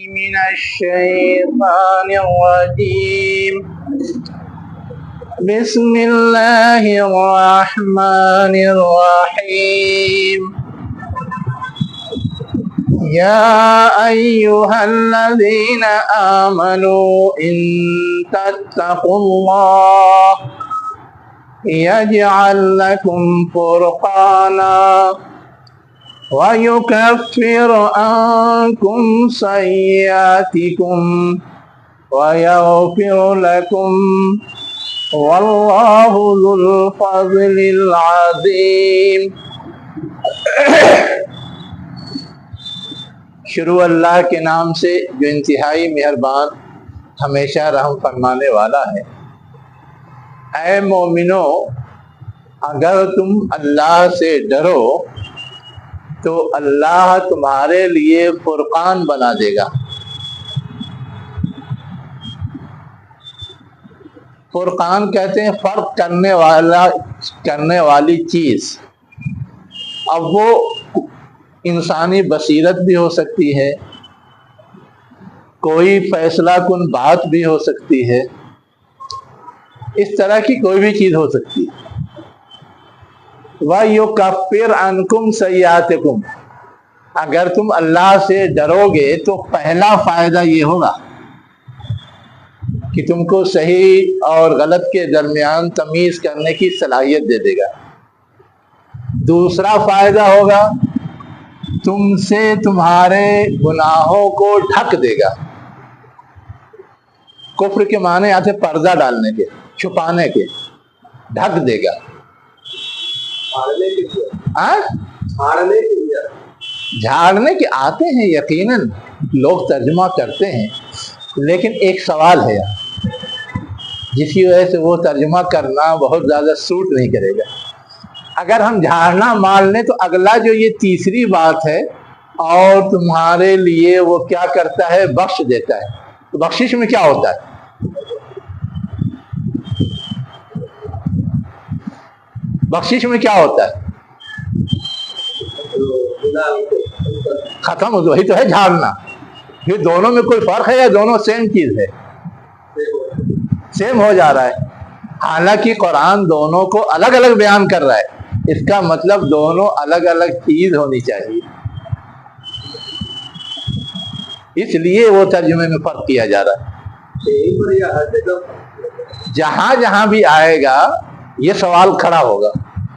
من الشيطان الرجيم بسم الله الرحمن الرحيم يا أيها الذين آمنوا إن تتقوا الله يجعل لكم فرقانا ويكفر عنكم سيئاتكم ويغفر لكم والله ذو الفضل العظيم۔ شروع اللہ کے نام سے جو انتہائی مہربان ہمیشہ رحم فرمانے والا ہے۔ اے مومنو، اگر تم اللہ سے ڈرو تو اللہ تمہارے لیے فرقان بنا دے گا۔ فرقان کہتے ہیں فرق کرنے والی چیز۔ اب وہ انسانی بصیرت بھی ہو سکتی ہے، کوئی فیصلہ کن بات بھی ہو سکتی ہے، اس طرح کی کوئی بھی چیز ہو سکتی ہے۔ وَيُكَفِّرْ عَنْكُمْ سَيِّئَاتِكُمْ، اگر تم اللہ سے ڈرو گے تو پہلا فائدہ یہ ہوگا کہ تم کو صحیح اور غلط کے درمیان تمیز کرنے کی صلاحیت دے دے گا۔ دوسرا فائدہ ہوگا تم سے تمہارے گناہوں کو ڈھک دے گا۔ کفر کے معنی آتے پردہ ڈالنے کے، چھپانے کے، ڈھک دے گا۔ جھاڑنے کے آتے ہیں، یقیناً لوگ ترجمہ کرتے ہیں، لیکن ایک سوال ہے یار، جس کی وجہ سے وہ ترجمہ کرنا بہت زیادہ سوٹ نہیں کرے گا۔ اگر ہم جھاڑنا مان لیں تو اگلا جو یہ تیسری بات ہے، اور تمہارے لیے وہ کیا کرتا ہے؟ بخش دیتا ہے۔ تو بخشش میں کیا ہوتا ہے؟ بخشش میں کیا ہوتا ہے؟ ختم وہی تو ہے جھاڑنا۔ یہ دونوں میں کوئی فرق ہے یا دونوں سیم چیز ہے؟ سیم ہو جا رہا ہے، حالانکہ قرآن دونوں کو الگ الگ بیان کر رہا ہے۔ اس کا مطلب دونوں الگ الگ چیز ہونی چاہیے، اس لیے وہ ترجمے میں فرق کیا جا رہا ہے۔ جہاں جہاں بھی آئے گا یہ سوال کھڑا ہوگا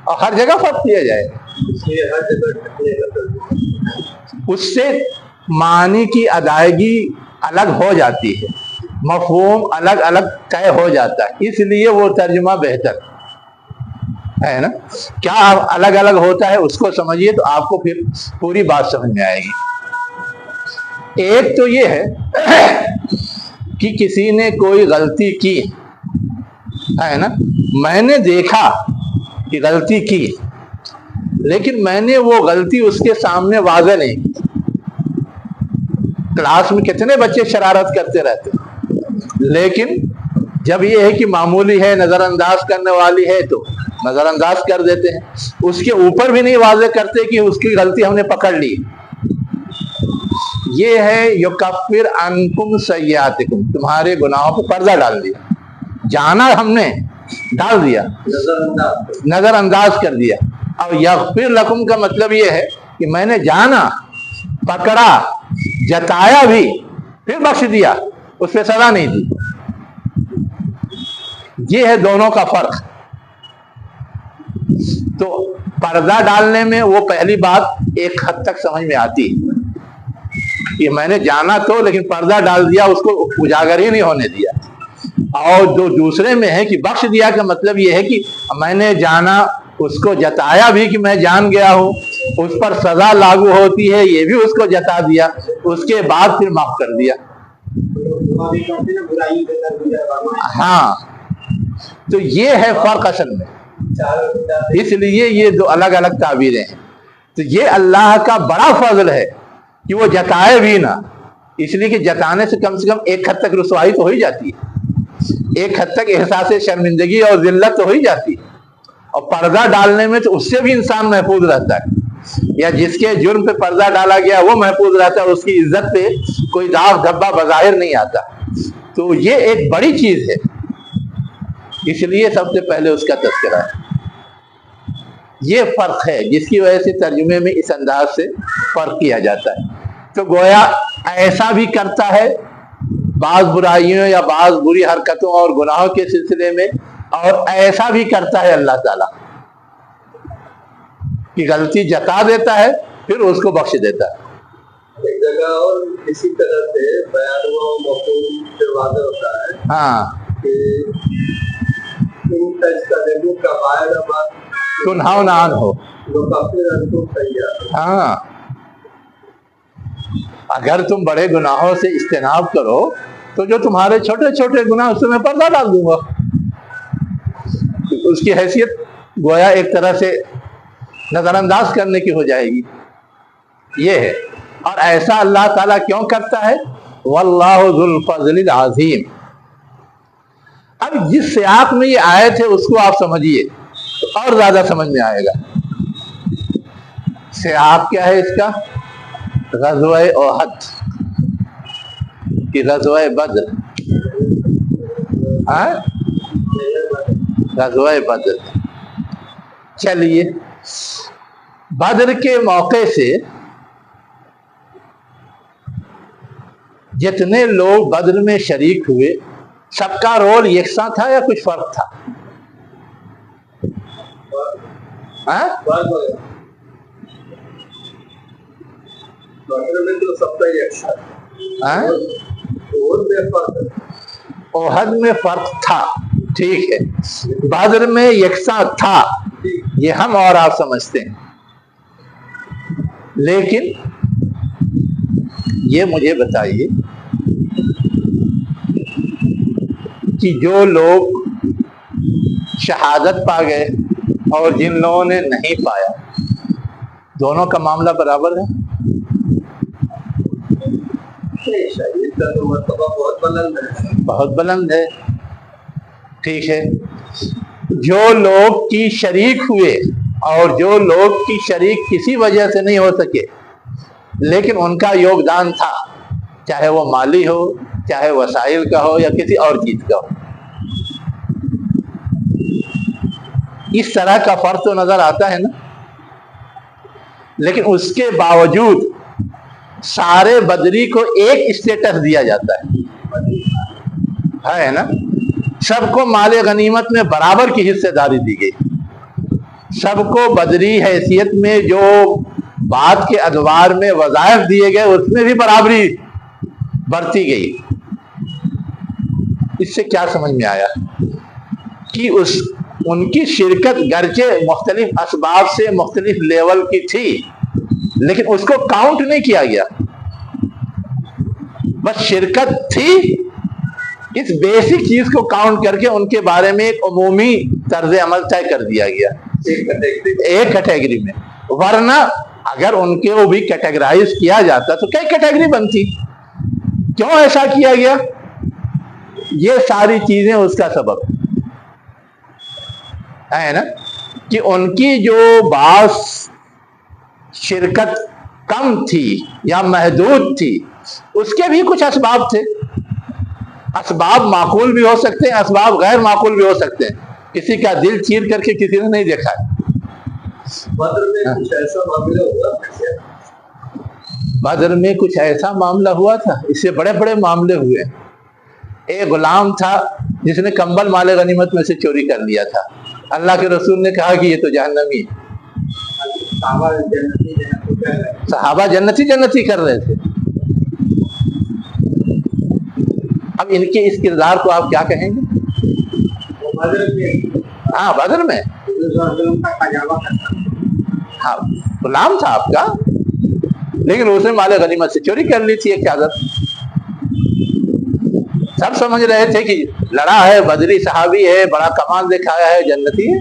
اور ہر جگہ فرق کیا جائے گا۔ اس سے معنی کی ادائیگی الگ ہو جاتی ہے، مفہوم الگ الگ طے ہو جاتا ہے، اس لیے وہ ترجمہ بہتر ہے نا۔ کیا الگ الگ ہوتا ہے اس کو سمجھیے تو آپ کو پھر پوری بات سمجھ میں آئے گی۔ ایک تو یہ ہے کہ کسی نے کوئی غلطی کی ہے نا، میں نے دیکھا کہ غلطی کی، لیکن میں نے وہ غلطی اس کے سامنے واضح نہیں کی۔ کلاس میں کتنے بچے شرارت کرتے رہتے ہیں، لیکن جب یہ ہے کہ معمولی ہے، نظر انداز کرنے والی ہے تو نظر انداز کر دیتے ہیں، اس کے اوپر بھی نہیں واضح کرتے کہ اس کی غلطی ہم نے پکڑ لی۔ یہ ہے یکفر عنکم سیئاتکم، تمہارے گناہوں کو پردہ ڈال دیا، جانا ہم نے ڈال دیا، نظر انداز کر دیا۔ اور یغفر لکم کا مطلب یہ ہے کہ میں نے جانا، پکڑا، جتایا بھی، پھر بخش دیا، اس پہ سزا نہیں دی۔ یہ ہے دونوں کا فرق۔ تو پردہ ڈالنے میں وہ پہلی بات ایک حد تک سمجھ میں آتی ہے کہ میں نے جانا تو، لیکن پردہ ڈال دیا، اس کو اجاگر ہی نہیں ہونے دیا۔ اور جو دوسرے میں ہے کہ بخش دیا کا مطلب یہ ہے کہ میں نے جانا، اس کو جتایا بھی کہ میں جان گیا ہوں، اس پر سزا لاگو ہوتی ہے یہ بھی اس کو جتا دیا، اس کے بعد پھر معاف کر دیا۔ ہاں، تو یہ ہے فرق اصل میں، اس لیے یہ دو الگ الگ تعبیریں ہیں۔ تو یہ اللہ کا بڑا فضل ہے کہ وہ جتائے بھی نہ، اس لیے کہ جتانے سے کم ایک حد تک رسوائی تو ہو ہی جاتی ہے، ایک حد تک احساس شرمندگی اور ذلت تو ہو ہی جاتی ہے، اور پردہ ڈالنے میں تو اس سے بھی انسان محفوظ رہتا ہے۔ یا جس کے جرم پہ پردہ ڈالا گیا وہ محفوظ رہتا ہے، اس کی عزت پہ کوئی داغ دھبا بظاہر نہیں آتا. تو یہ ایک بڑی چیز ہے، اس لیے سب سے پہلے اس کا تذکرہ ہے. یہ فرق ہے جس کی وجہ سے ترجمے میں اس انداز سے فرق کیا جاتا ہے. تو گویا ایسا بھی کرتا ہے بعض برائیوں یا بعض بری حرکتوں اور گناہوں کے سلسلے میں، اور ایسا بھی کرتا ہے اللہ تعالیٰ کہ غلطی جتا دیتا ہے پھر اس کو بخش دیتا ہے. ایک جگہ اور اسی طرح سے بیان ہوا مفہوم سے واضح ہوتا ہے ہاں کہ ان تجتنبوا کبائر ما تنہون عنہ. نکفر عنکم سیئاتکم. ہاں، اگر تم بڑے گناہوں سے اجتناب کرو تو جو تمہارے چھوٹے چھوٹے گناہ اس سے میں پردہ ڈال دوں گا. اس کی حیثیت گویا ایک طرح سے نظر انداز کرنے کی ہو جائے گی. یہ ہے، اور ایسا اللہ تعالیٰ کیوں کرتا ہے؟ واللہ ذو الفضل العظیم. اب جس سیاق میں یہ آیت ہے اس کو آپ سمجھیے تو اور زیادہ سمجھ میں آئے گا. سیاق کیا ہے اس کا؟ غزوہ احد کہ غزوہ بدر. غزوہ بدر. چلیے، بدر کے موقع سے جتنے لوگ بدر میں شریک ہوئے سب کا رول یکساں تھا یا کچھ فرق تھا؟ احد میں فرق تھا، ٹھیک ہے، بدر میں یکساں تھا، یہ ہم اور آپ سمجھتے ہیں. لیکن یہ مجھے بتائیے کہ جو لوگ شہادت پا گئے اور جن لوگوں نے نہیں پایا، دونوں کا معاملہ برابر ہے؟ بہت بلند ہے. ٹھیک ہے، جو لوگ کی شریک ہوئے اور جو لوگ کی شریک کسی وجہ سے نہیں ہو سکے لیکن ان کا یوگدان تھا، چاہے وہ مالی ہو، چاہے وسائل کا ہو یا کسی اور چیز کا ہو، اس طرح کا فرق تو نظر آتا ہے نا. لیکن اس کے باوجود سارے بدری کو ایک اسٹیٹس دیا جاتا ہے نا. سب کو مال غنیمت میں برابر کی حصہ داری دی گئی، سب کو بدری حیثیت میں جو بات کے ادوار میں وظائف دیے گئے اس میں بھی برابری برتی گئی. اس سے کیا سمجھ میں آیا کہ ان کی شرکت گرچہ مختلف اسباب سے مختلف لیول کی تھی لیکن اس کو کاؤنٹ نہیں کیا گیا، بس شرکت تھی. اس بیسک چیز کو کاؤنٹ کر کے ان کے بارے میں ایک عمومی طرز عمل طے کر دیا گیا ایک کیٹیگری میں. ورنہ اگر ان کے وہ بھی کیٹیگرائز کیا جاتا تو کئی کیٹیگری بنتی. کیوں ایسا کیا گیا؟ یہ ساری چیزیں اس کا سبب ہے نا کہ ان کی جو بعض شرکت کم تھی یا محدود تھی اس کے بھی کچھ اسباب تھے. اسباب معقول بھی ہو سکتے ہیں، اسباب غیر معقول بھی ہو سکتے ہیں. کسی کا دل چیر کر کے کسی نے نہیں دیکھا ہے. بدر میں کچھ ایسا معاملہ ہوا تھا، اس سے بڑے بڑے معاملے ہوئے. ایک غلام تھا جس نے کمبل مال غنیمت میں سے چوری کر لیا تھا. اللہ کے رسول نے کہا کہ یہ تو جہنمی ہے. صحابہ جنتی کر رہے تھے. اب ان کے اس کردار کو آپ کیا کہیں گے؟ ہاں، بدر میں ہاں غلام تھا آپ کا، لیکن اس نے مال غنیمت سے چوری کر لی تھی ایک چادر. سب سمجھ رہے تھے کہ لڑا ہے، بدری صحابی ہے، بڑا کمال دکھایا ہے، جنتی ہے.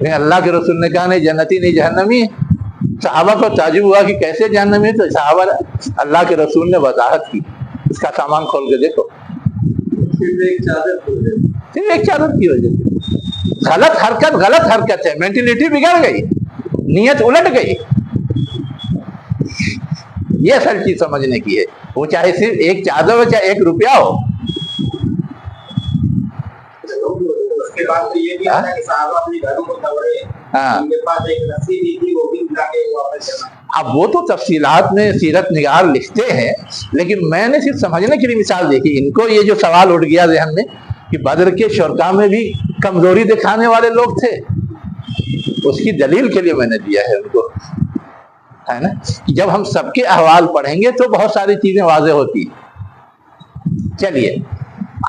لیکن اللہ کے رسول نے کہا نہیں، جنتی نہیں جہنمی ہے. صحابہ کو تعجب ہوا کہ کیسے جہنمی ہے؟ تو صحابہ اللہ کے رسول نے وضاحت کی، اس کا سامان کھول کے دیکھو، صرف ایک چادر کی وجہ سے. غلط حرکت ہے، مینٹلٹی بگڑ گئی. نیت الٹ گئی. یہ اصل چیز سمجھنے کی ہے. وہ چاہے صرف ایک چادر ہو چاہے 1 روپیہ ہو. اس کے بعد تو یہ بھی آتا ہے کہ صحابہ اپنے گھروں کو دوڑے، ان کے پاس ایک رسی بھی تھی، وہ بھی اٹھا کے واپس چلا. اب وہ تو تفصیلات میں سیرت نگار لکھتے ہیں، لیکن میں نے صرف سمجھنے کے لیے مثال دیکھی. ان کو یہ جو سوال اٹھ گیا ذہن میں کہ بدر کے شرکاء میں بھی کمزوری دکھانے والے لوگ تھے، اس کی دلیل کے لیے میں نے دیا ہے ان کو، ہے نا. جب ہم سب کے احوال پڑھیں گے تو بہت ساری چیزیں واضح ہوتی ہیں. چلیے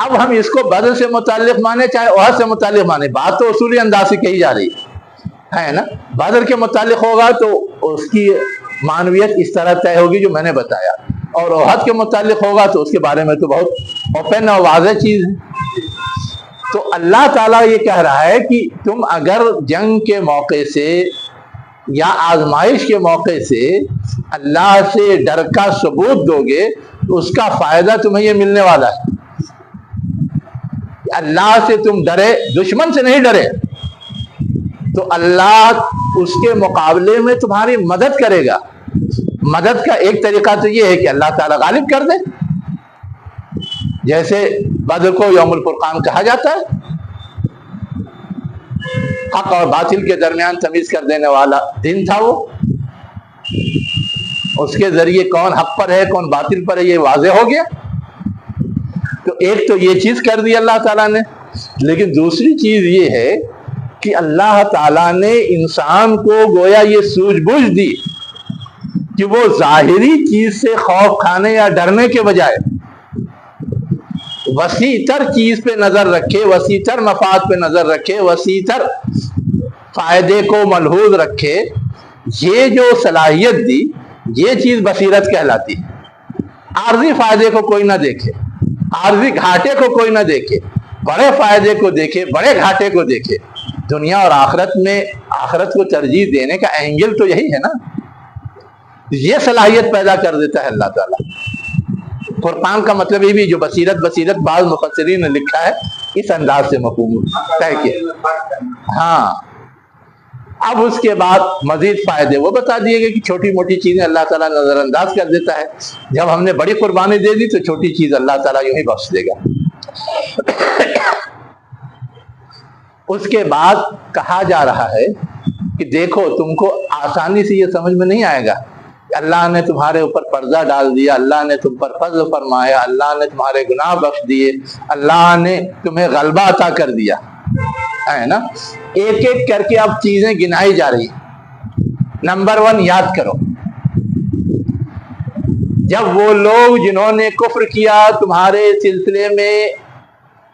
اب ہم اس کو بدر سے متعلق مانے چاہے احد سے متعلق مانے، بات تو اصولی انداز سے کہی جا رہی ہے نا. بدر کے متعلق ہوگا تو اس کی معنویت اس طرح طے ہوگی جو میں نے بتایا، اور احد کے متعلق ہوگا تو اس کے بارے میں تو بہت اوپن اور واضح چیز ہے. تو اللہ تعالیٰ یہ کہہ رہا ہے کہ تم اگر جنگ کے موقع سے یا آزمائش کے موقع سے اللہ سے ڈر کا ثبوت دو گے تو اس کا فائدہ تمہیں یہ ملنے والا ہے. اللہ سے تم ڈرے، دشمن سے نہیں ڈرے، تو اللہ اس کے مقابلے میں تمہاری مدد کرے گا. مدد کا ایک طریقہ تو یہ ہے کہ اللہ تعالیٰ غالب کر دے، جیسے بدر کو یوم الفرقان کہا جاتا ہے. حق اور باطل کے درمیان تمیز کر دینے والا دن تھا وہ. اس کے ذریعے کون حق پر ہے کون باطل پر ہے یہ واضح ہو گیا. تو ایک تو یہ چیز کر دی اللہ تعالیٰ نے، لیکن دوسری چیز یہ ہے کہ اللہ تعالیٰ نے انسان کو گویا یہ سوجھ بوجھ دی کہ وہ ظاہری چیز سے خوف کھانے یا ڈرنے کے بجائے وسیع تر چیز پہ نظر رکھے، وسیع تر مفاد پہ نظر رکھے، وسیع تر فائدے کو ملحوظ رکھے. یہ جو صلاحیت دی یہ چیز بصیرت کہلاتی ہے. عارضی فائدے کو کوئی نہ دیکھے، عارضی گھاٹے کو کوئی نہ دیکھے، بڑے فائدے کو دیکھے، بڑے گھاٹے کو دیکھے. دنیا اور آخرت میں آخرت کو ترجیح دینے کا اینگل تو یہی ہے نا. یہ صلاحیت پیدا کر دیتا ہے اللہ تعالیٰ. فرقان کا مطلب یہ بھی جو بصیرت بعض مفسرین نے لکھا ہے اس انداز سے مفہوم طے کیا. ہاں اب اس کے بعد مزید فائدے وہ بتا دیے گئے کہ چھوٹی موٹی چیزیں اللہ تعالیٰ نظر انداز کر دیتا ہے. جب ہم نے بڑی قربانی دے دی تو چھوٹی چیز اللہ تعالیٰ یوں ہی بخش دے گا. اس کے بعد کہا جا رہا ہے کہ دیکھو تم کو آسانی سے یہ سمجھ میں نہیں آئے گا کہ اللہ نے تمہارے اوپر پردہ ڈال دیا، اللہ نے تم پر فضل فرمایا، اللہ نے تمہارے گناہ بخش دیے، اللہ نے تمہیں غلبہ عطا کر دیا ہے نا. ایک ایک کر کے اب چیزیں گنائی جا رہی ہیں. نمبر 1 یاد کرو، جب وہ لوگ جنہوں نے کفر کیا تمہارے سلسلے میں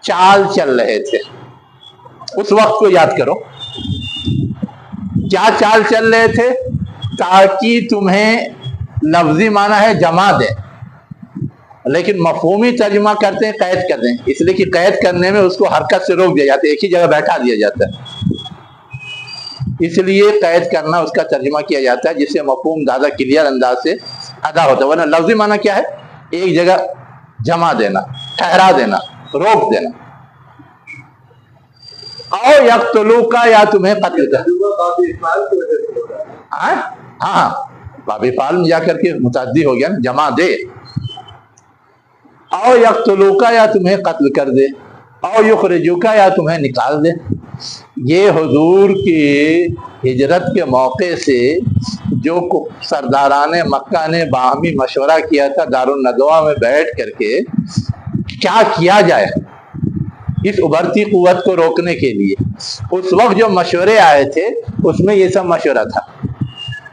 چال چل رہے تھے، اس وقت کو یاد کرو. کیا چال چل رہے تھے؟ تاکہ تمہیں لفظی معنی ہے جما دے، لیکن مفہومی ترجمہ کرتے ہیں قید کر دیں، اس لیے کہ قید کرنے میں اس کو حرکت سے روک دیا جاتا ہے، ایک ہی جگہ بیٹھا دیا جاتا ہے. اس لیے قید کرنا اس کا ترجمہ کیا جاتا ہے جس سے مفہوم زیادہ کلیئر انداز سے ادا ہوتا ہے. ورنہ لفظی معنی کیا ہے؟ ایک جگہ جمع دینا، ٹھہرا دینا، روک دینا. او یقتلوکا یا تمہیں قتل کر. ہاں باب فعل میں جا کر کے متعدی ہو گیا نا، جمع دے. او یقتلوکا یا تمہیں قتل کر دے، او یخرجوکا یا تمہیں نکال دے. یہ حضور کی ہجرت کے موقع سے جو سرداران مکہ نے باہمی مشورہ کیا تھا دارالندوہ میں بیٹھ کر کے کیا کیا جائے اس ابھرتی قوت کو روکنے کے لیے، اس وقت جو مشورے آئے تھے اس میں یہ سب مشورہ تھا.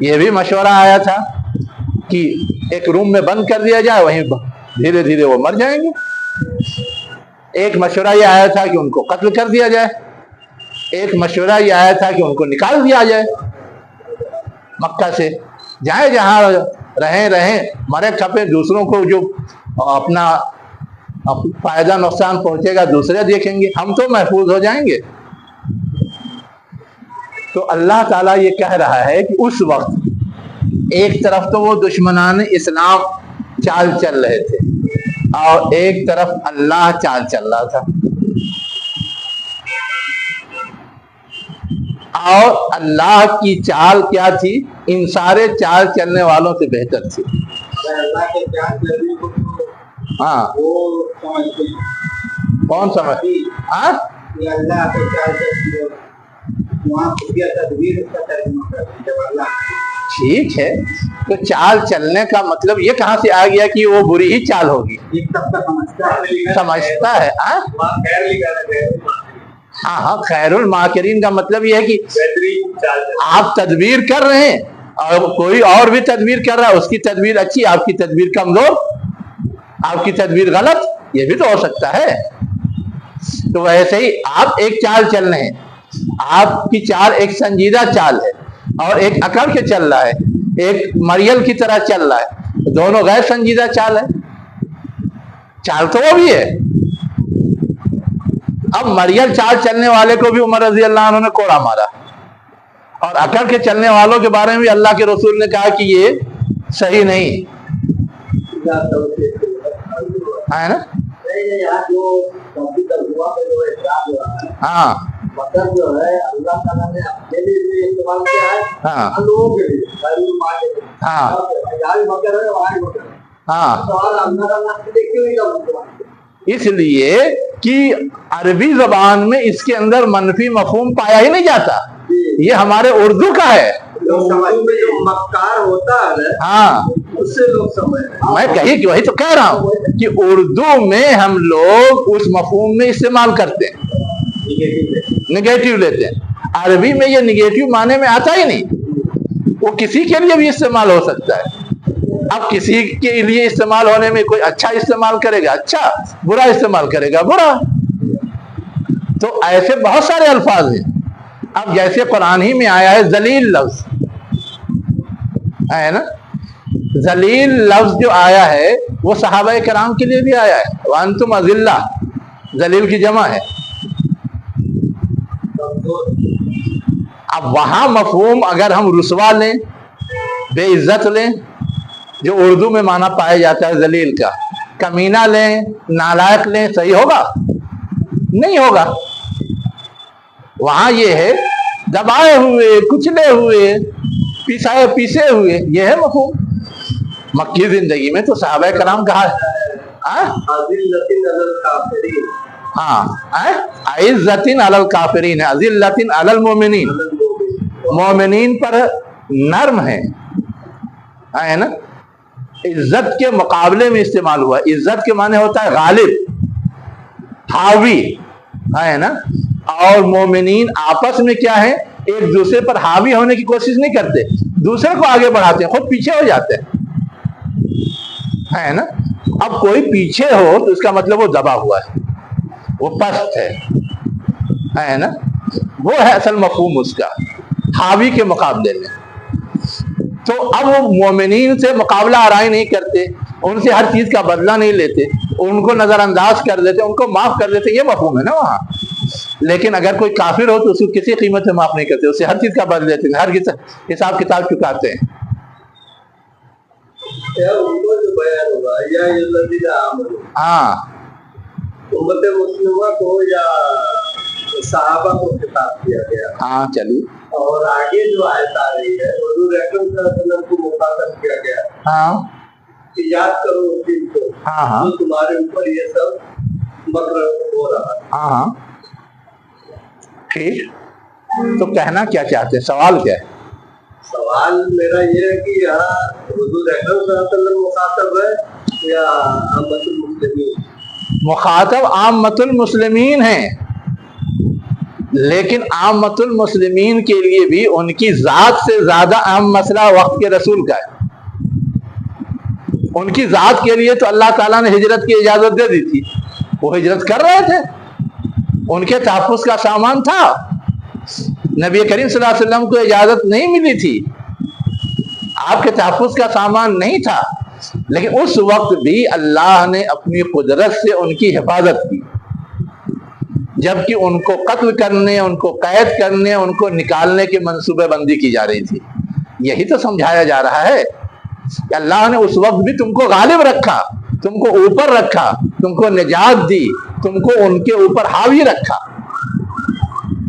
یہ بھی مشورہ آیا تھا کہ ایک روم میں بند کر دیا جائے، وہیں دھیرے دھیرے وہ مر جائیں گے. ایک مشورہ یہ آیا تھا کہ ان کو قتل کر دیا جائے. ایک مشورہ یہ آیا تھا کہ ان کو نکال دیا جائے مکہ سے. جائیں جہاں رہیں مرے کھپے، دوسروں کو جو اپنا فائدہ نقصان پہنچے گا دوسرے دیکھیں گے، ہم تو محفوظ ہو جائیں گے. تو اللہ تعالیٰ یہ کہہ رہا ہے کہ اس وقت ایک طرف تو وہ دشمنان اسلام چال چل رہے تھے اور ایک طرف اللہ چال چل رہا تھا. اور اللہ کی چال کیا تھی؟ ان سارے چال چلنے والوں سے بہتر تھی. اللہ کے چال چلنے کو ہاں وہ سمجھتے ہیں. کون سمجھ؟ ہاں یہ اللہ کے چال چلنے وہاں خفیہ تدبیر اس کا ترجمہ کرتے ہیں اللہ. ٹھیک ہے، تو چال چلنے کا مطلب یہ کہاں سے آ گیا کہ وہ بری ہی چال ہوگی؟ یہ تب تک سمجھتا ہے. خیر لکھا ہے. ہاں ہاں، خیر الماکرین کا مطلب یہ ہے کہ بہترین چال آپ تدبیر کر رہے ہیں اور کوئی اور بھی تدبیر کر رہا ہے، اس کی تدبیر اچھی، آپ کی تدبیر کمزور، آپ کی تدبیر غلط، یہ بھی تو ہو سکتا ہے. تو ویسے ہی آپ ایک چال چل رہے ہیں، آپ کی چال ایک سنجیدہ چال ہے اور ایک اکڑ کے چل رہا ہے، ایک مریل کی طرح چل رہا ہے. دونوں غیر سنجیدہ چال ہے. چال تو وہ بھی ہے. اب مریل چال چلنے والے کو بھی عمر رضی اللہ عنہ نے کوڑا مارا، اور اکڑ کے چلنے والوں کے بارے میں بھی اللہ کے رسول نے کہا کہ یہ صحیح نہیں ہے نا. ہاں مطلب جو ہے اللہ تعالیٰ نے اپنے لیے بھی استعمال کیا ہے، ہاں لوگوں کے لیے ہاں ہاں. اس لیے کہ عربی زبان میں اس کے اندر منفی مفہوم پایا ہی نہیں جاتا، یہ ہمارے اردو کا ہے. لوگ سمجھ میں جو مکار ہوتا ہے ہاں اس سے لوگ سمجھ، میں کہی وہی تو کہہ رہا ہوں کہ اردو میں ہم لوگ اس مفہوم میں استعمال کرتے ہیں، نگیٹو لیتے ہیں. عربی میں یہ نگیٹو معنی میں آتا ہی نہیں، وہ کسی کے لیے بھی استعمال ہو سکتا ہے. اب کسی کے لیے استعمال ہونے میں کوئی اچھا استعمال کرے گا اچھا، برا استعمال کرے گا برا. تو ایسے بہت سارے الفاظ ہیں. اب جیسے قرآن ہی میں آیا ہے ذلیل لفظ ہے نا، ذلیل لفظ جو آیا ہے وہ صحابہ کرام کے لیے بھی آیا ہے. وانتم اذلہ ذلیل کی جمع ہے. اب وہاں مفہوم اگر ہم رسوا لیں، بے عزت لیں، جو اردو میں معنی پایا جاتا ہے ذلیل کا، کمینہ لیں، نالائق لیں، صحیح ہوگا؟ نہیں ہوگا. وہاں یہ ہے دبائے ہوئے، کچلے ہوئے، پیسے ہوئے، یہ ہے مفہوم. مکی زندگی میں تو صحابہ کرام کہا ہاں عزتن علی الکافرین، عزلتن علی المومنین، مومنین پر نرم ہے نا. عزت کے مقابلے میں استعمال ہوا. عزت کے معنی ہوتا ہے غالب، حاوی ہے نا. اور مومنین آپس میں کیا ہے، ایک دوسرے پر حاوی ہونے کی کوشش نہیں کرتے، دوسرے کو آگے بڑھاتے ہیں، خود پیچھے ہو جاتے ہیں نا. اب کوئی پیچھے ہو تو اس کا مطلب وہ دبا ہوا ہے، وہ پست ہے نا. وہ ہے اصل مفہوم اس کا، حاوی کے مقابلے میں. تو اب وہ مومنین سے مقابلہ آرائی نہیں کرتے، ان سے ہر چیز کا بدلہ نہیں لیتے، ان کو نظر انداز کر دیتے، ان کو معاف کر دیتے، یہ مفہوم ہے نا وہاں. لیکن اگر کوئی کافر ہو تو اس کو کسی قیمت سے معاف نہیں کرتے، اسے ہر چیز کا بدلہ دیتے ہیں، ہر حساب کتاب چکاتے ہیں. ہاں امت مسلمہ کو یا صحابہ کو خطاب کیا گیا. ہاں چلیے. اور آگے جو آیت آ رہی ہے حضور اکرم صلی اللہ علیہ وسلم کو مخاطب کیا گیا. ہاں کہ یاد کرو اس دن کو ہاں جو تمہارے اوپر یہ سب مکر ہو رہا ہے. ہاں ٹھیک. تو کہنا کیا چاہتے ہیں، سوال کیا ہے؟ سوال میرا یہ ہے کہ یہاں حضور اکرم صلی اللہ علیہ وسلم مخاطب ہے یا عامۃ المسلمین؟ مخاطب عامۃ المسلمین ہیں، لیکن عامۃ المسلمین کے لیے بھی ان کی ذات سے زیادہ اہم مسئلہ وقت کے رسول کا ہے. ان کی ذات کے لیے تو اللہ تعالیٰ نے ہجرت کی اجازت دے دی تھی، وہ ہجرت کر رہے تھے، ان کے تحفظ کا سامان تھا. نبی کریم صلی اللہ علیہ وسلم کو اجازت نہیں ملی تھی، آپ کے تحفظ کا سامان نہیں تھا، لیکن اس وقت بھی اللہ نے اپنی قدرت سے ان کی حفاظت کی. جبکہ ان کو قتل کرنے، ان کو قید کرنے، ان کو نکالنے کی منصوبہ بندی کی جا رہی تھی. یہی تو سمجھایا جا رہا ہے کہ اللہ نے اس وقت بھی تم کو غالب رکھا، تم کو اوپر رکھا، تم کو نجات دی، تم کو ان کے اوپر حاوی رکھا.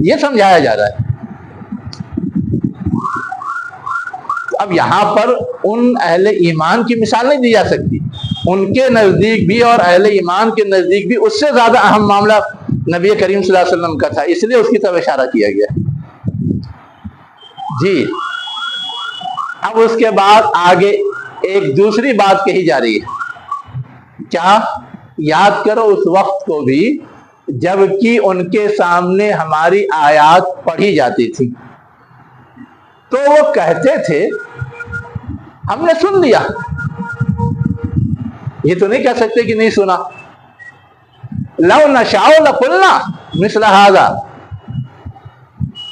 یہ سمجھایا جا رہا ہے. اب یہاں پر ان اہل ایمان کی مثال نہیں دی جا سکتی، ان کے نزدیک بھی اور اہل ایمان کے نزدیک بھی اس سے زیادہ اہم معاملہ نبی کریم صلی اللہ علیہ وسلم کا تھا، اس لیے اس کی طرف اشارہ کیا گیا جی۔ اب اس کے بعد آگے ایک دوسری بات کہی جا رہی ہے، کیا؟ یاد کرو اس وقت کو بھی جب کہ ان کے سامنے ہماری آیات پڑھی جاتی تھی تو وہ کہتے تھے ہم نے سن لیا، یہ تو نہیں کہہ سکتے کہ نہیں سنا۔ لو نشاء لقلنا مثل هذا،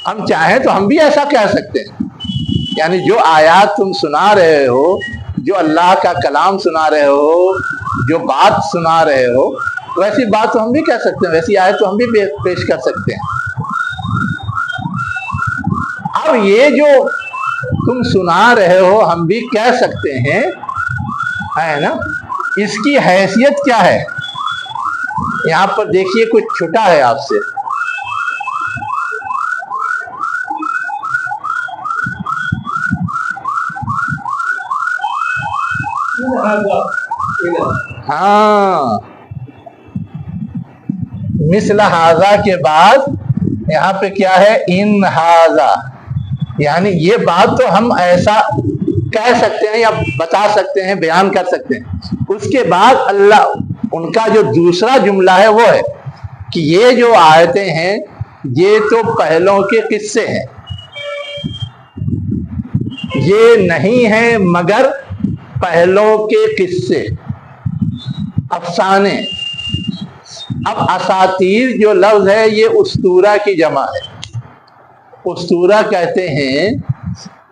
ہم چاہیں تو ہم بھی ایسا کہہ سکتے ہیں، یعنی جو آیات تم سنا رہے ہو، جو اللہ کا کلام سنا رہے ہو، جو بات سنا رہے ہو، ویسی بات تو ہم بھی کہہ سکتے ہیں، ویسی آیت تو ہم بھی پیش کر سکتے ہیں۔ اب یہ جو تم سنا رہے ہو ہم بھی کہہ سکتے ہیں، ہے نا، اس کی حیثیت کیا ہے؟ یہاں پر دیکھیے کچھ چھٹا ہے آپ سے، ہاں، مثل ہذا کے بعد یہاں پہ کیا ہے؟ ان ہذا، یعنی یہ بات تو ہم ایسا کہہ سکتے ہیں یا بتا سکتے ہیں، بیان کر سکتے ہیں۔ اس کے بعد اللہ ان کا جو دوسرا جملہ ہے وہ ہے کہ یہ جو آیتیں ہیں یہ تو پہلوں کے قصے ہیں، یہ نہیں ہیں مگر پہلوں کے قصے، افسانے۔ اب اساطیر جو لفظ ہے یہ اسطورہ کی جمع ہے، اسطورہ کہتے ہیں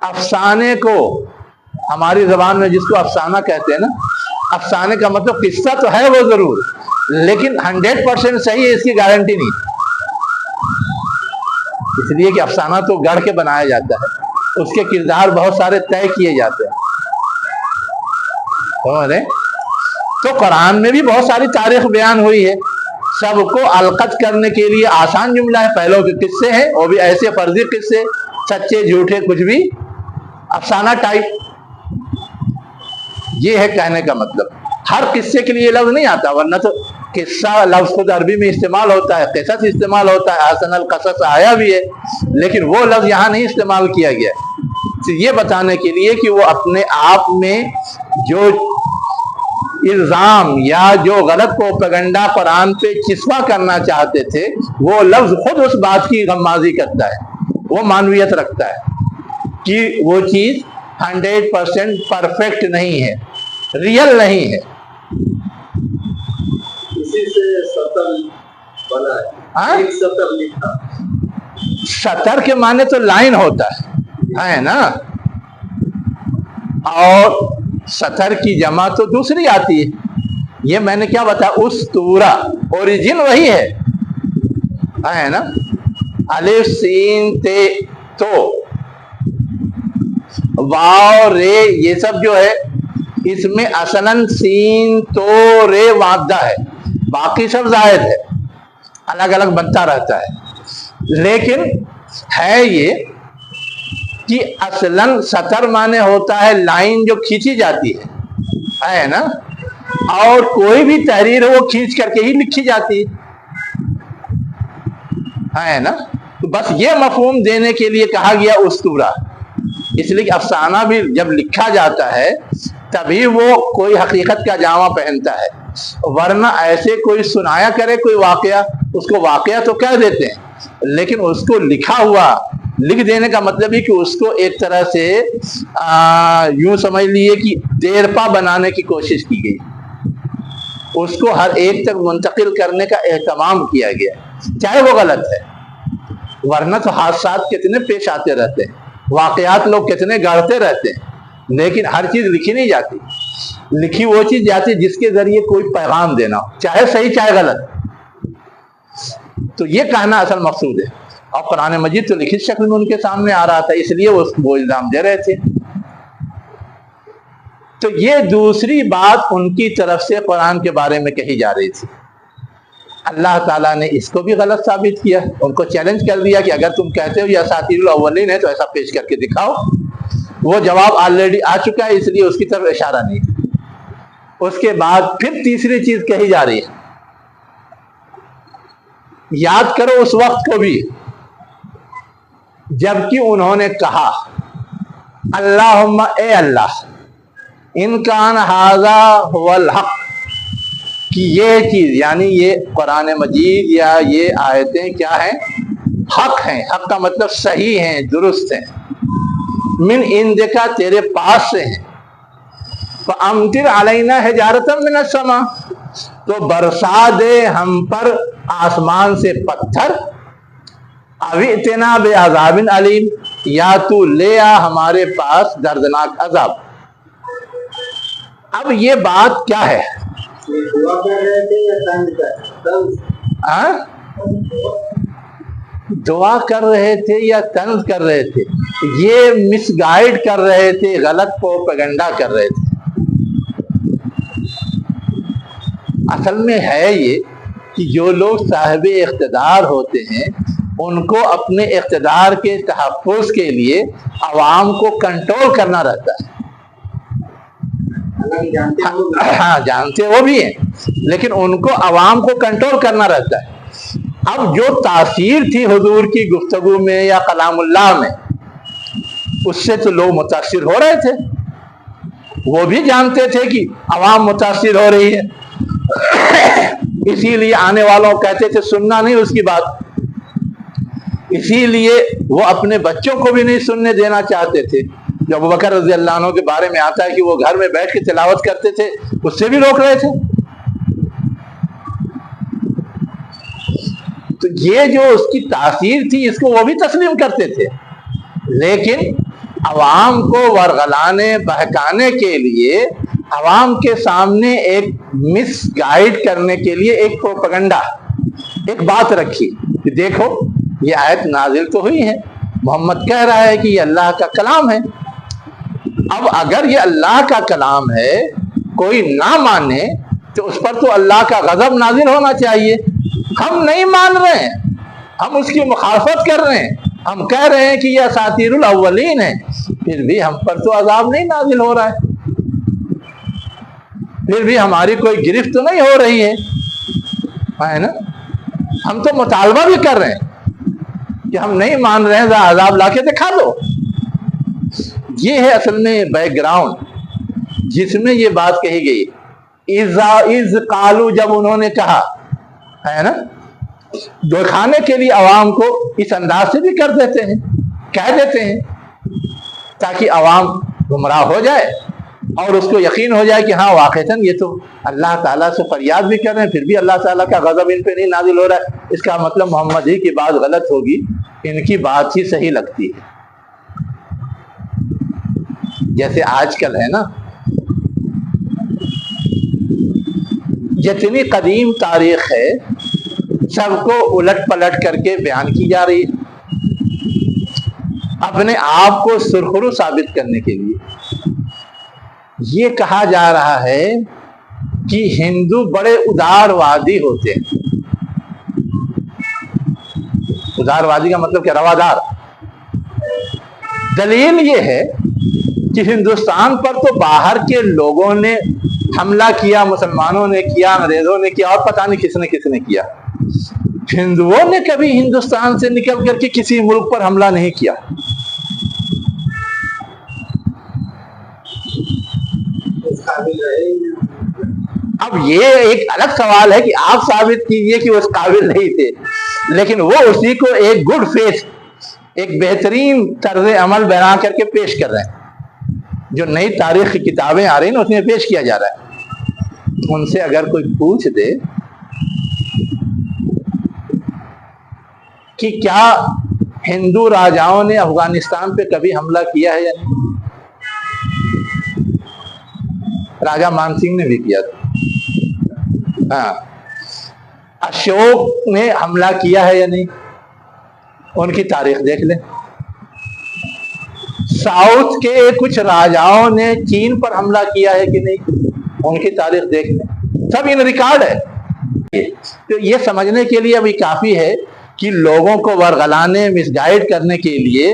افسانے کو، ہماری زبان میں جس کو افسانہ کہتے ہیں نا، افسانے کا مطلب قصہ تو ہے وہ ضرور، لیکن 100% صحیح ہے اس کی گارنٹی نہیں، اس لیے کہ افسانہ تو گڑھ کے بنایا جاتا ہے، اس کے کردار بہت سارے طے کیے جاتے ہیں۔ تو قرآن میں بھی بہت ساری تاریخ بیان ہوئی ہے، سب کو القط کرنے کے لیے آسان جملہ ہے، پہلوں کے قصے ہیں، وہ بھی ایسے فرضی قصے، سچے جھوٹے کچھ بھی، افسانہ ٹائپ، یہ ہے کہنے کا مطلب۔ ہر قصے کے لیے لفظ نہیں آتا، ورنہ تو قصہ لفظ خود عربی میں استعمال ہوتا ہے، قصص استعمال ہوتا ہے، احسن القصص آیا بھی ہے، لیکن وہ لفظ یہاں نہیں استعمال کیا گیا، یہ بتانے کے لیے کہ وہ اپنے آپ میں جو الزام یا جو غلط پروپیگنڈا قرآن پہ چسپاں کرنا چاہتے تھے، وہ لفظ خود اس بات کی غمازی کرتا ہے، وہ معنویت رکھتا ہے کہ وہ چیز 100% پرفیکٹ نہیں ہے، ریئل نہیں ہے۔ اسی سے سطر بنا ہے، ایک سطر لکھا، سطر کے معنی تو لائن ہوتا ہے نا، اور سطر کی جمع تو دوسری آتی ہے، یہ میں نے کیا بتایا؟ اسطورہ، اوریجن وہی ہے نا، الف سین تے تو واو رے، یہ سب جو ہے اس میں اصلاً سین تو رے مادہ ہے، باقی سب زائد ہے، الگ الگ بنتا رہتا ہے، لیکن ہے یہ کہ اصلاً سطر معنی ہوتا ہے لائن جو کھینچی جاتی ہے نا، اور کوئی بھی تحریر ہے وہ کھینچ کر کے ہی لکھی جاتی ہے نا، تو بس یہ مفہوم دینے کے لیے کہا گیا اسطورہ، اس لیے کہ افسانہ بھی جب لکھا جاتا ہے تبھی وہ کوئی حقیقت کا جامہ پہنتا ہے، ورنہ ایسے کوئی سنایا کرے کوئی واقعہ، اس کو واقعہ تو کہہ دیتے ہیں، لیکن اس کو لکھا ہوا، لکھ دینے کا مطلب ہی کہ اس کو ایک طرح سے یوں سمجھ لیے کہ دیرپا بنانے کی کوشش کی گئی، اس کو ہر ایک تک منتقل کرنے کا اہتمام کیا گیا، چاہے وہ غلط ہے، ورنہ تو حادثات کتنے پیش آتے رہتے ہیں، واقعات لوگ کتنے گاڑتے رہتے ہیں، لیکن ہر چیز لکھی نہیں جاتی، لکھی وہ چیز جاتی جس کے ذریعے کوئی پیغام دینا ہو، چاہے صحیح چاہے غلط، تو یہ کہنا اصل مقصود ہے، اور قرآن مجید تو لکھت شکل میں ان کے سامنے آ رہا تھا، اس لیے وہ الزام دے رہے تھے۔ تو یہ دوسری بات ان کی طرف سے قرآن کے بارے میں کہی جا رہی تھی، اللہ تعالیٰ نے اس کو بھی غلط ثابت کیا، ان کو چیلنج کر دیا کہ اگر تم کہتے ہو یہ اساطیر الاولین ہے تو ایسا پیش کر کے دکھاؤ، وہ جواب آلریڈی آ چکا ہے، اس لیے اس کی طرف اشارہ نہیں۔ اس کے بعد پھر تیسری چیز کہی جا رہی ہے، یاد کرو اس وقت کو بھی جبکہ انہوں نے کہا اللہم اے اللہ ان کان ھذا ھو الحق، کہ یہ چیز یعنی یہ قرآن مجید یا یہ آیتیں کیا ہیں؟ حق ہیں۔ حق کا مطلب صحیح ہیں، درست ہیں۔ من عندک، تیرے پاس سے ہیں۔ فامطر علینا حجارۃ من السماء، تو برسا دے ہم پر آسمان سے پتھر، او ائتنا بعذاب علیم، یا تو لے آ ہمارے پاس دردناک عذاب۔ اب یہ بات کیا ہے؟ دعا کر رہے تھے یا دعا کر رہے تھے یا طنز کر رہے تھے؟ یہ مس گائیڈ کر رہے تھے، غلط پروپیگنڈا کر رہے تھے۔ اصل میں ہے یہ کہ جو لوگ صاحب اقتدار ہوتے ہیں ان کو اپنے اقتدار کے تحفظ کے لیے عوام کو کنٹرول کرنا رہتا ہے۔ ہاں جانتے وہ بھی ہیں، لیکن ان کو عوام کو کنٹرول کرنا رہتا ہے۔ اب جو تاثیر تھی حضور کی گفتگو میں یا کلام اللہ میں، اس سے تو لوگ متاثر ہو رہے تھے، وہ بھی جانتے تھے کہ عوام متاثر ہو رہی ہے، اسی لیے آنے والوں کہتے تھے سننا نہیں اس کی بات، اسی لیے وہ اپنے بچوں کو بھی نہیں سننے دینا چاہتے تھے۔ جو ابوبکر رضی اللہ عنہ کے بارے میں آتا ہے کہ وہ گھر میں بیٹھ کے تلاوت کرتے تھے، اس سے بھی روک رہے تھے۔ تو یہ جو اس کی تاثیر تھی اس کو وہ بھی تسلیم کرتے تھے، لیکن عوام کو ورغلانے بہکانے کے لیے، عوام کے سامنے ایک مس گائیڈ کرنے کے لیے ایک پروپیگنڈا، ایک بات رکھی کہ دیکھو یہ آیت نازل تو ہوئی ہے، محمد کہہ رہا ہے کہ یہ اللہ کا کلام ہے۔ اب اگر یہ اللہ کا کلام ہے، کوئی نہ مانے تو اس پر تو اللہ کا غضب نازل ہونا چاہیے۔ ہم نہیں مان رہے ہیں، ہم اس کی مخالفت کر رہے ہیں، ہم کہہ رہے ہیں کہ یہ اساطیر الاولین ہے، پھر بھی ہم پر تو عذاب نہیں نازل ہو رہا ہے، پھر بھی ہماری کوئی گرفت تو نہیں ہو رہی ہے نا؟ ہم تو مطالبہ بھی کر رہے ہیں کہ ہم نہیں مان رہے ہیں، عذاب لا کے دکھا دو۔ یہ ہے اصل میں بیک گراؤنڈ جس میں یہ بات کہی گئی۔ اذ قالو، جب انہوں نے کہا، ہے نا، دکھانے کے لیے عوام کو اس انداز سے بھی کر دیتے ہیں، کہہ دیتے ہیں تاکہ عوام گمراہ ہو جائے اور اس کو یقین ہو جائے کہ ہاں واقعتاً یہ تو اللہ تعالیٰ سے فریاد بھی کر رہے ہیں، پھر بھی اللہ تعالیٰ کا غضب ان پہ نہیں نازل ہو رہا ہے، اس کا مطلب محمد ہی کی بات غلط ہوگی، ان کی بات ہی صحیح لگتی ہے۔ جیسے آج کل ہے نا، جتنی قدیم تاریخ ہے سب کو الٹ پلٹ کر کے بیان کی جا رہی ہے اپنے آپ کو سرخرو ثابت کرنے کے لیے۔ یہ کہا جا رہا ہے کہ ہندو بڑے اداروادی ہوتے ہیں۔ اداروادی کا مطلب کیا؟ روادار۔ دلیل یہ ہے کہ ہندوستان پر تو باہر کے لوگوں نے حملہ کیا، مسلمانوں نے کیا، انگریزوں نے کیا، اور پتہ نہیں کس نے کیا، ہندوؤں نے کبھی ہندوستان سے نکل کر کے کسی ملک پر حملہ نہیں کیا۔ اب یہ ایک الگ سوال ہے کہ آپ ثابت کیجئے کہ وہ اس قابل نہیں تھے، لیکن وہ اسی کو ایک گڈ فیس، ایک بہترین طرز عمل بنا کر کے پیش کر رہے ہیں۔ جو نئی تاریخ کی کتابیں آ رہی ہیں اس میں پیش کیا جا رہا ہے۔ ان سے اگر کوئی پوچھ دے کہ کیا ہندو راجاؤں نے افغانستان پہ کبھی حملہ کیا ہے یا نہیں؟ راجا مان سنگھ نے بھی کیا تھا، ہاں۔ اشوک نے حملہ کیا ہے یا نہیں؟ ان کی تاریخ دیکھ لیں۔ ساؤتھ کے کچھ راجاؤں نے چین پر حملہ کیا ہے کہ نہیں؟ ان کی تاریخ دیکھ لیں، سب ان ریکارڈ ہے۔ تو یہ سمجھنے کے لیے ابھی کافی ہے کہ لوگوں کو ورغلانے، مس گائیڈ کرنے کے لیے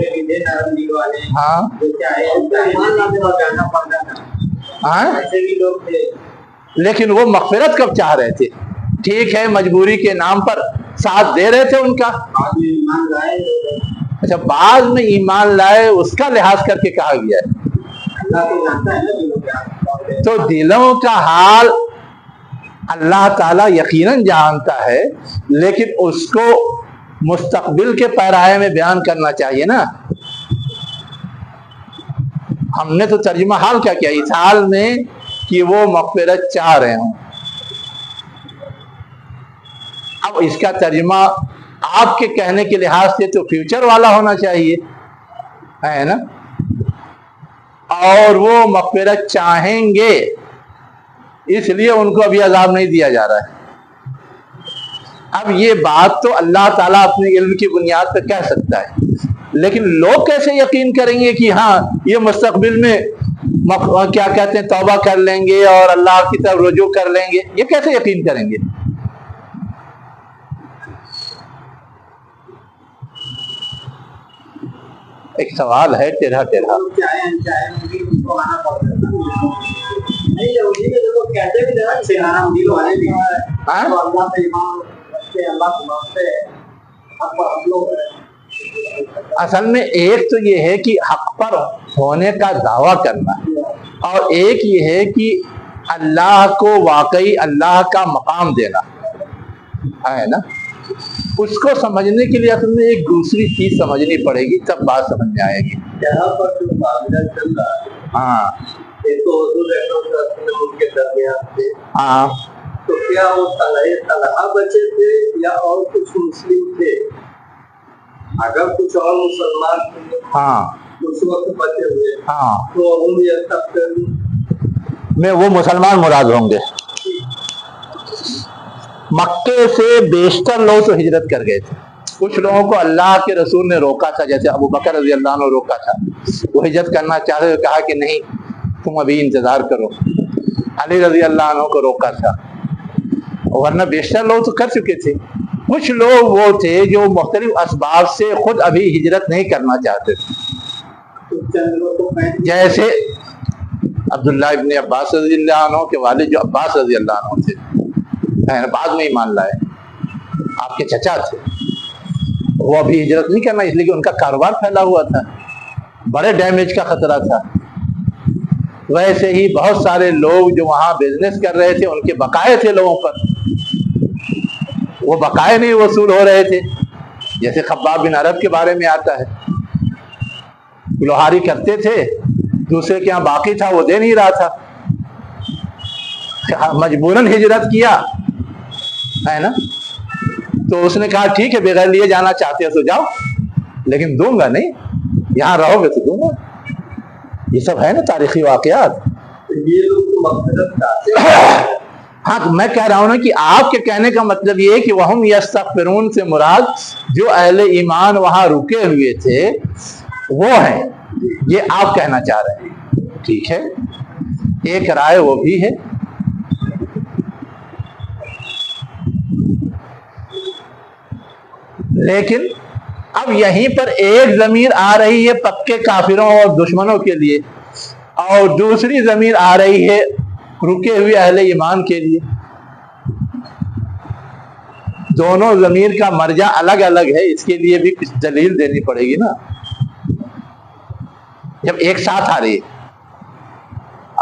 دوسرے بھی تھے نرم دل والے، ہاں جو چاہے ایمان لانے اور جانا پڑتا تھا، ہاں، ایسے بھی لوگ تھے. لیکن وہ مغفرت کب چاہ رہے تھے؟ ٹھیک ہے مجبوری کے نام پر ساتھ دے رہے تھے ان کا. بعد میں ایمان لائے اچھا بعد میں ایمان لائے اس کا لحاظ کر کے کہا گیا ہے. اللہ تو جانتا ہے نا دلوں کا. تو دلوں کا حال اللہ تعالیٰ یقیناً جانتا ہے، لیکن اس کو مستقبل کے پیرائے میں بیان کرنا چاہیے نا. ہم نے تو ترجمہ حال کیا کیا اس حال میں کہ وہ مغفرت چاہ رہے ہوں. اب اس کا ترجمہ آپ کے کہنے کے لحاظ سے تو فیوچر والا ہونا چاہیے ہے نا. اور وہ مغفرت چاہیں گے اس لیے ان کو ابھی عذاب نہیں دیا جا رہا ہے. اب یہ بات تو اللہ تعالیٰ اپنے علم کی بنیاد پہ کہہ سکتا ہے، لیکن لوگ کیسے یقین کریں گے کہ ہاں یہ مستقبل میں کیا کہتے ہیں توبہ کر لیں گے اور اللہ کی طرف رجوع کر لیں گے؟ یہ کیسے یقین کریں گے؟ ایک سوال ہے ٹیڑھا ٹیڑھا. چاہے انچاہے ان کو آنا پڑتا تھا. نہیں یہودی کے لوگ کہتے بھی تھے کہ نرم دل والے بھی ہیں، تو اللہ پہ ایمان رکھتے، اللہ کو مانتے ہیں. اب ہم لوگ اصل میں ایک تو یہ ہے کہ حق پر ہونے کا دعویٰ کرنا ہے، اور ایک یہ ہے کہ اللہ کو واقعی اللہ کا مقام دینا ہے نا. اس کو سمجھنے کے لیے اصل میں ایک دوسری چیز سمجھنی پڑے گی، تب بات سمجھ میں آئے گی. یہاں پر جو معاملہ چل رہا ہے، ہاں ایک تو حضور اکرم صلی اللہ علیہ وسلم ان کے درمیان تھے، ہاں تو کیا وہ طلحہ بچے تھے یا اور کچھ مسلم تھے؟ اگر کچھ اور مسلمان تھے ہاں اس وقت بچے ہوئے ہاں تو ہم یہ سب کر میں وہ مسلمان مراد ہوں گے. مکے سے بیشتر لوگ تو ہجرت کر گئے تھے. کچھ لوگوں کو اللہ کے رسول نے روکا تھا، جیسے ابو بکر رضی اللہ عنہ روکا تھا، وہ ہجرت کرنا چاہتے ہوئے کہا کہ نہیں تم ابھی انتظار کرو. علی رضی اللہ عنہ کو روکا تھا، ورنہ بیشتر لوگ تو کر چکے تھے. کچھ لوگ وہ تھے جو مختلف اسباب سے خود ابھی ہجرت نہیں کرنا چاہتے تھے، جیسے عبداللہ ابن عباس رضی اللہ عنہ کے والد جو عباس رضی اللہ عنہ تھے، بعد میں ایمان لائے، آپ کے چچا تھے. وہ ابھی ہجرت نہیں کرنا اس لیے کہ ان کا کاروبار پھیلا ہوا تھا، بڑے ڈیمیج کا خطرہ تھا. ویسے ہی بہت سارے لوگ جو وہاں بزنس کر رہے تھے ان کے بقائے تھے لوگوں پر، وہ بقائے نہیں وصول ہو رہے تھے. جیسے خباب بن عرب کے بارے میں آتا ہے، لوہاری کرتے تھے، دوسرے کے یہاں باقی تھا وہ دے نہیں رہا تھا، مجبوراً ہجرت کیا ہے نا. تو اس نے کہا ٹھیک ہے بغیر لیے جانا چاہتے ہو تو جاؤ، لیکن دوں گا نہیں، یہاں رہو گے تو دوں گا. یہ سب ہے نا تاریخی واقعات. یہ لوگ تو مغفرت چاہتے ہیں. ہاں میں کہہ رہا ہوں نا کہ آپ کے کہنے کا مطلب یہ ہے کہ وہم یستغفرون سے مراد جو اہل ایمان وہاں رکے ہوئے تھے وہ ہیں، یہ آپ کہنا چاہ رہے ہیں. ٹھیک ہے، ایک رائے وہ بھی ہے. لیکن اب یہیں پر ایک ضمیر آ رہی ہے پکے کافروں اور دشمنوں کے لیے، اور دوسری ضمیر آ رہی ہے رکے ہوئے اہل ایمان کے لیے. دونوں ضمیر کا مرجع الگ الگ ہے، اس کے لیے بھی کچھ دلیل دینی پڑے گی نا. جب ایک ساتھ آ رہی ہے،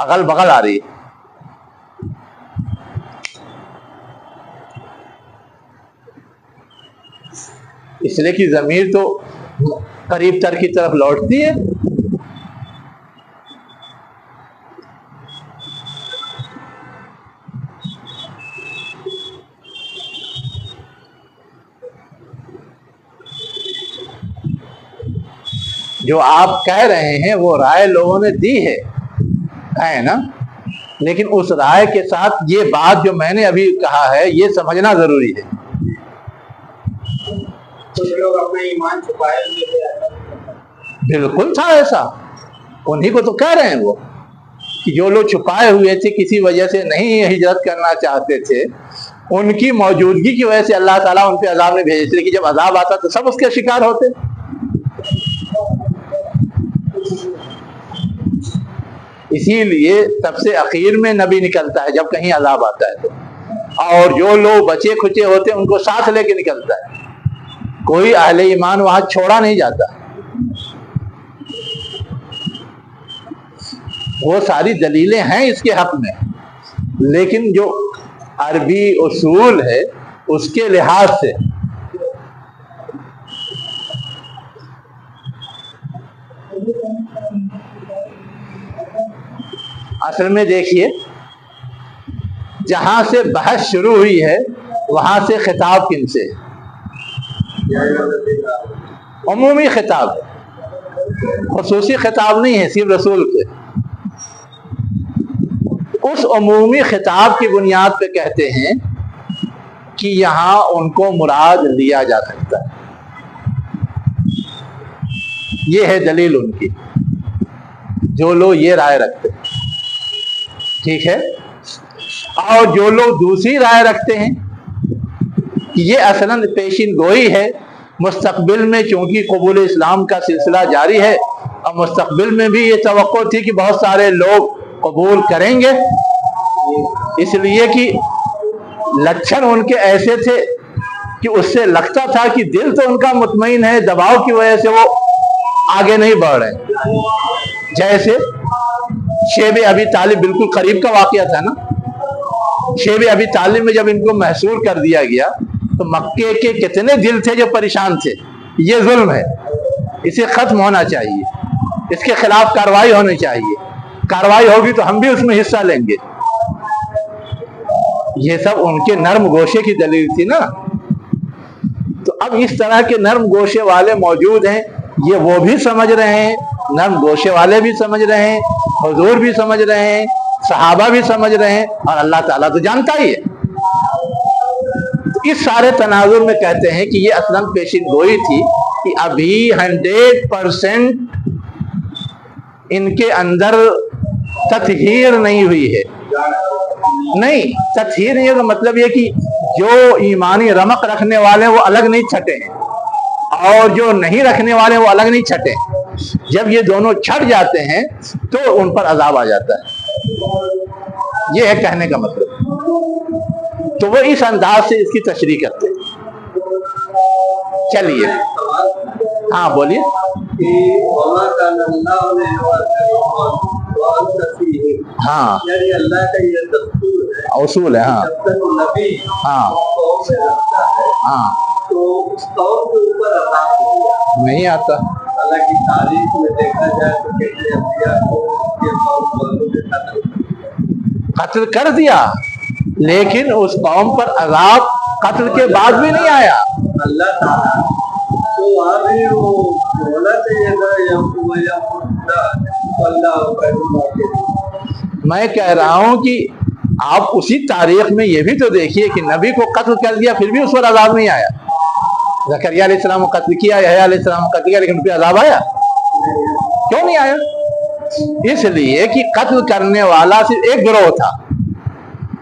اغل بغل آ رہی ہے. اس لیے کہ ضمیر تو قریب تر کی طرف لوٹتی ہے. جو آپ کہہ رہے ہیں وہ رائے لوگوں نے دی ہے نا، لیکن اس رائے کے ساتھ یہ بات جو میں نے ابھی کہا ہے یہ سمجھنا ضروری ہے. لوگ اپنا ایمان چھپائے ہوئے تھے. بالکل تھا ایسا، انہی کو تو کہہ رہے ہیں وہ کہ جو لوگ چھپائے ہوئے تھے کسی وجہ سے نہیں ہجرت کرنا چاہتے تھے، ان کی موجودگی کی وجہ سے اللہ تعالیٰ ان پہ عذاب نہیں بھیجتے، لیکن جب عذاب آتا تو سب اس کے شکار ہوتے. اسی لیے سب سے اخیر میں نبی نکلتا ہے جب کہیں عذاب آتا ہے تو، اور جو لوگ بچے کھچے ہوتے ہیں ان کو ساتھ لے کے نکلتا ہے، کوئی اہل ایمان وہاں چھوڑا نہیں جاتا۔ وہ ساری دلیلیں ہیں اس کے حق میں، لیکن جو عربی اصول ہے اس کے لحاظ سے اصل میں دیکھیے جہاں سے بحث شروع ہوئی ہے وہاں سے خطاب کن سے؟ عمومی خطاب ہے، خصوصی خطاب نہیں ہے صرف رسول کے۔ اس عمومی خطاب کی بنیاد پہ کہتے ہیں کہ یہاں ان کو مراد لیا جا سکتا ہے، یہ ہے دلیل ان کی، جو لوگ یہ رائے رکھتے ہیں، ٹھیک ہے۔ اور جو لوگ دوسری رائے رکھتے ہیں کہ یہ اصلاً پیشین گوئی ہے، مستقبل میں چونکہ قبول اسلام کا سلسلہ جاری ہے اور مستقبل میں بھی یہ توقع تھی کہ بہت سارے لوگ قبول کریں گے، اس لیے کہ لچھن ان کے ایسے تھے کہ اس سے لگتا تھا کہ دل تو ان کا مطمئن ہے، دباؤ کی وجہ سے وہ آگے نہیں بڑھ رہے۔ جیسے شیب ابی طالب، بالکل قریب کا واقعہ تھا نا، شیب ابی طالب میں جب ان کو محصور کر دیا گیا تو مکے کے کتنے دل تھے جو پریشان تھے، یہ ظلم ہے، اسے ختم ہونا چاہیے، اس کے خلاف کارروائی ہونی چاہیے، کارروائی ہوگی تو ہم بھی اس میں حصہ لیں گے۔ یہ سب ان کے نرم گوشے کی دلیل تھی نا۔ تو اب اس طرح کے نرم گوشے والے موجود ہیں، یہ وہ بھی سمجھ رہے ہیں، نرم گوشے والے بھی سمجھ رہے ہیں، حضور بھی سمجھ رہے ہیں، صحابہ بھی سمجھ رہے ہیں، اور اللہ تعالیٰ تو جانتا ہی ہے۔ اس سارے تناظر میں کہتے ہیں کہ یہ اصلاً پیشین گوئی تھی کہ ابھی 100% ان کے اندر تطہیر نہیں ہوئی ہے۔ نہیں، تطہیر نہیں کا مطلب یہ کہ جو ایمانی رمق رکھنے والے ہیں وہ الگ نہیں چھٹے ہیں، اور جو نہیں رکھنے والے ہیں وہ الگ نہیں چھٹے ہیں۔ جب یہ دونوں چھٹ جاتے ہیں تو ان پر عذاب آ جاتا ہے، یہ ہے کہنے کا مطلب۔ تو وہ اس انداز سے اس کی تشریح کرتے ہیں۔ چلیے ہاں بولیے۔ ہاں یعنی اللہ کا یہ دستور ہے، اصول ہے، ہاں جب تک نبی ہاں قوم میں رہتا ہے ہاں تو اس قوم کے اوپر عذاب نہیں آتا۔ حالانکہ تاریخ میں دیکھا جائے تو کتنے انبیاء کو ان کے قوم والوں نے قتل کر دیا، لیکن اس قوم پر عذاب قتل کے بعد بھی نہیں آیا۔ اللہ تعالیٰ تو وہاں بھی وہ ہونا چاہیے تھا، میں کہہ رہا ہوں کہ آپ اسی تاریخ میں یہ بھی تو دیکھیے کہ نبی کو قتل کر دیا پھر بھی اس پر عذاب نہیں آیا۔ زکریا علیہ السلام کو قتل کیا، یحییٰ علیہ السلام کو قتل کیا، لیکن ان پہ عذاب آیا؟ کیوں نہیں آیا؟ اس لیے کہ قتل کرنے والا صرف ایک گروہ تھا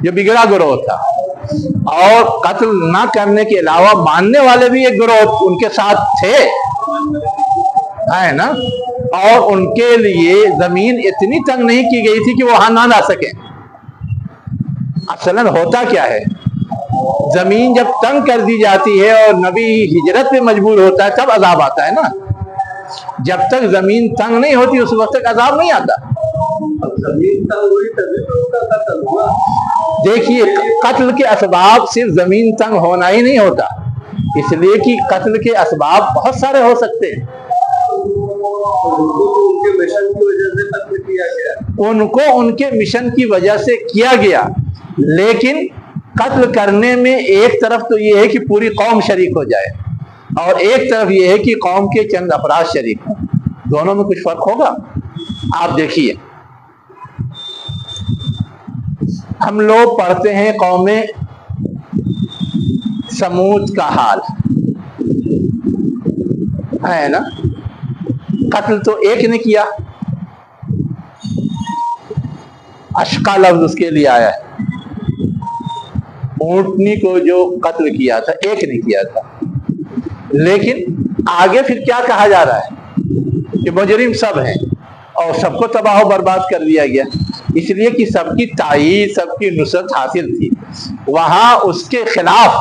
جو بگڑا گروہ تھا، اور قتل نہ کرنے کے علاوہ ماننے والے بھی ایک گروہ ان کے ساتھ تھے، ہے نا، اور ان کے لیے زمین اتنی تنگ نہیں کی گئی تھی کہ وہ وہاں نہ سکیں۔ اصلاً ہوتا کیا ہے، زمین جب تنگ کر دی جاتی ہے اور نبی ہجرت پہ مجبور ہوتا ہے تب عذاب آتا ہے نا، جب تک زمین تنگ نہیں ہوتی اس وقت تک عذاب نہیں آتا۔ زمین تنگ ہوئی تبھی تو ان کا قتل ہوا۔ دیکھیے قتل کے اسباب صرف زمین تنگ ہونا ہی نہیں ہوتا، اس لیے کہ قتل کے اسباب بہت سارے ہو سکتے ہیں۔ ان کے مشن کی وجہ سے قتل کیا گیا، ان کو ان کے مشن کی وجہ سے کیا گیا، لیکن قتل کرنے میں ایک طرف تو یہ ہے کہ پوری قوم شریک ہو جائے، اور ایک طرف یہ ہے کہ قوم کے چند افراد شریک ہوں، دونوں میں کچھ فرق ہوگا۔ آپ دیکھیے ہم لوگ پڑھتے ہیں قوم سمود کا حال، ہے نا، قتل تو ایک نے کیا، اشقا لفظ اس کے لیے آیا ہے، اونٹنی کو جو قتل کیا تھا ایک نے کیا تھا، لیکن آگے پھر کیا کہا جا رہا ہے کہ مجرم سب ہیں۔ اور سب کو تباہ و برباد کر دیا گیا، اس لیے کہ سب کی تائید، سب کی نصرت حاصل تھی۔ وہاں اس کے خلاف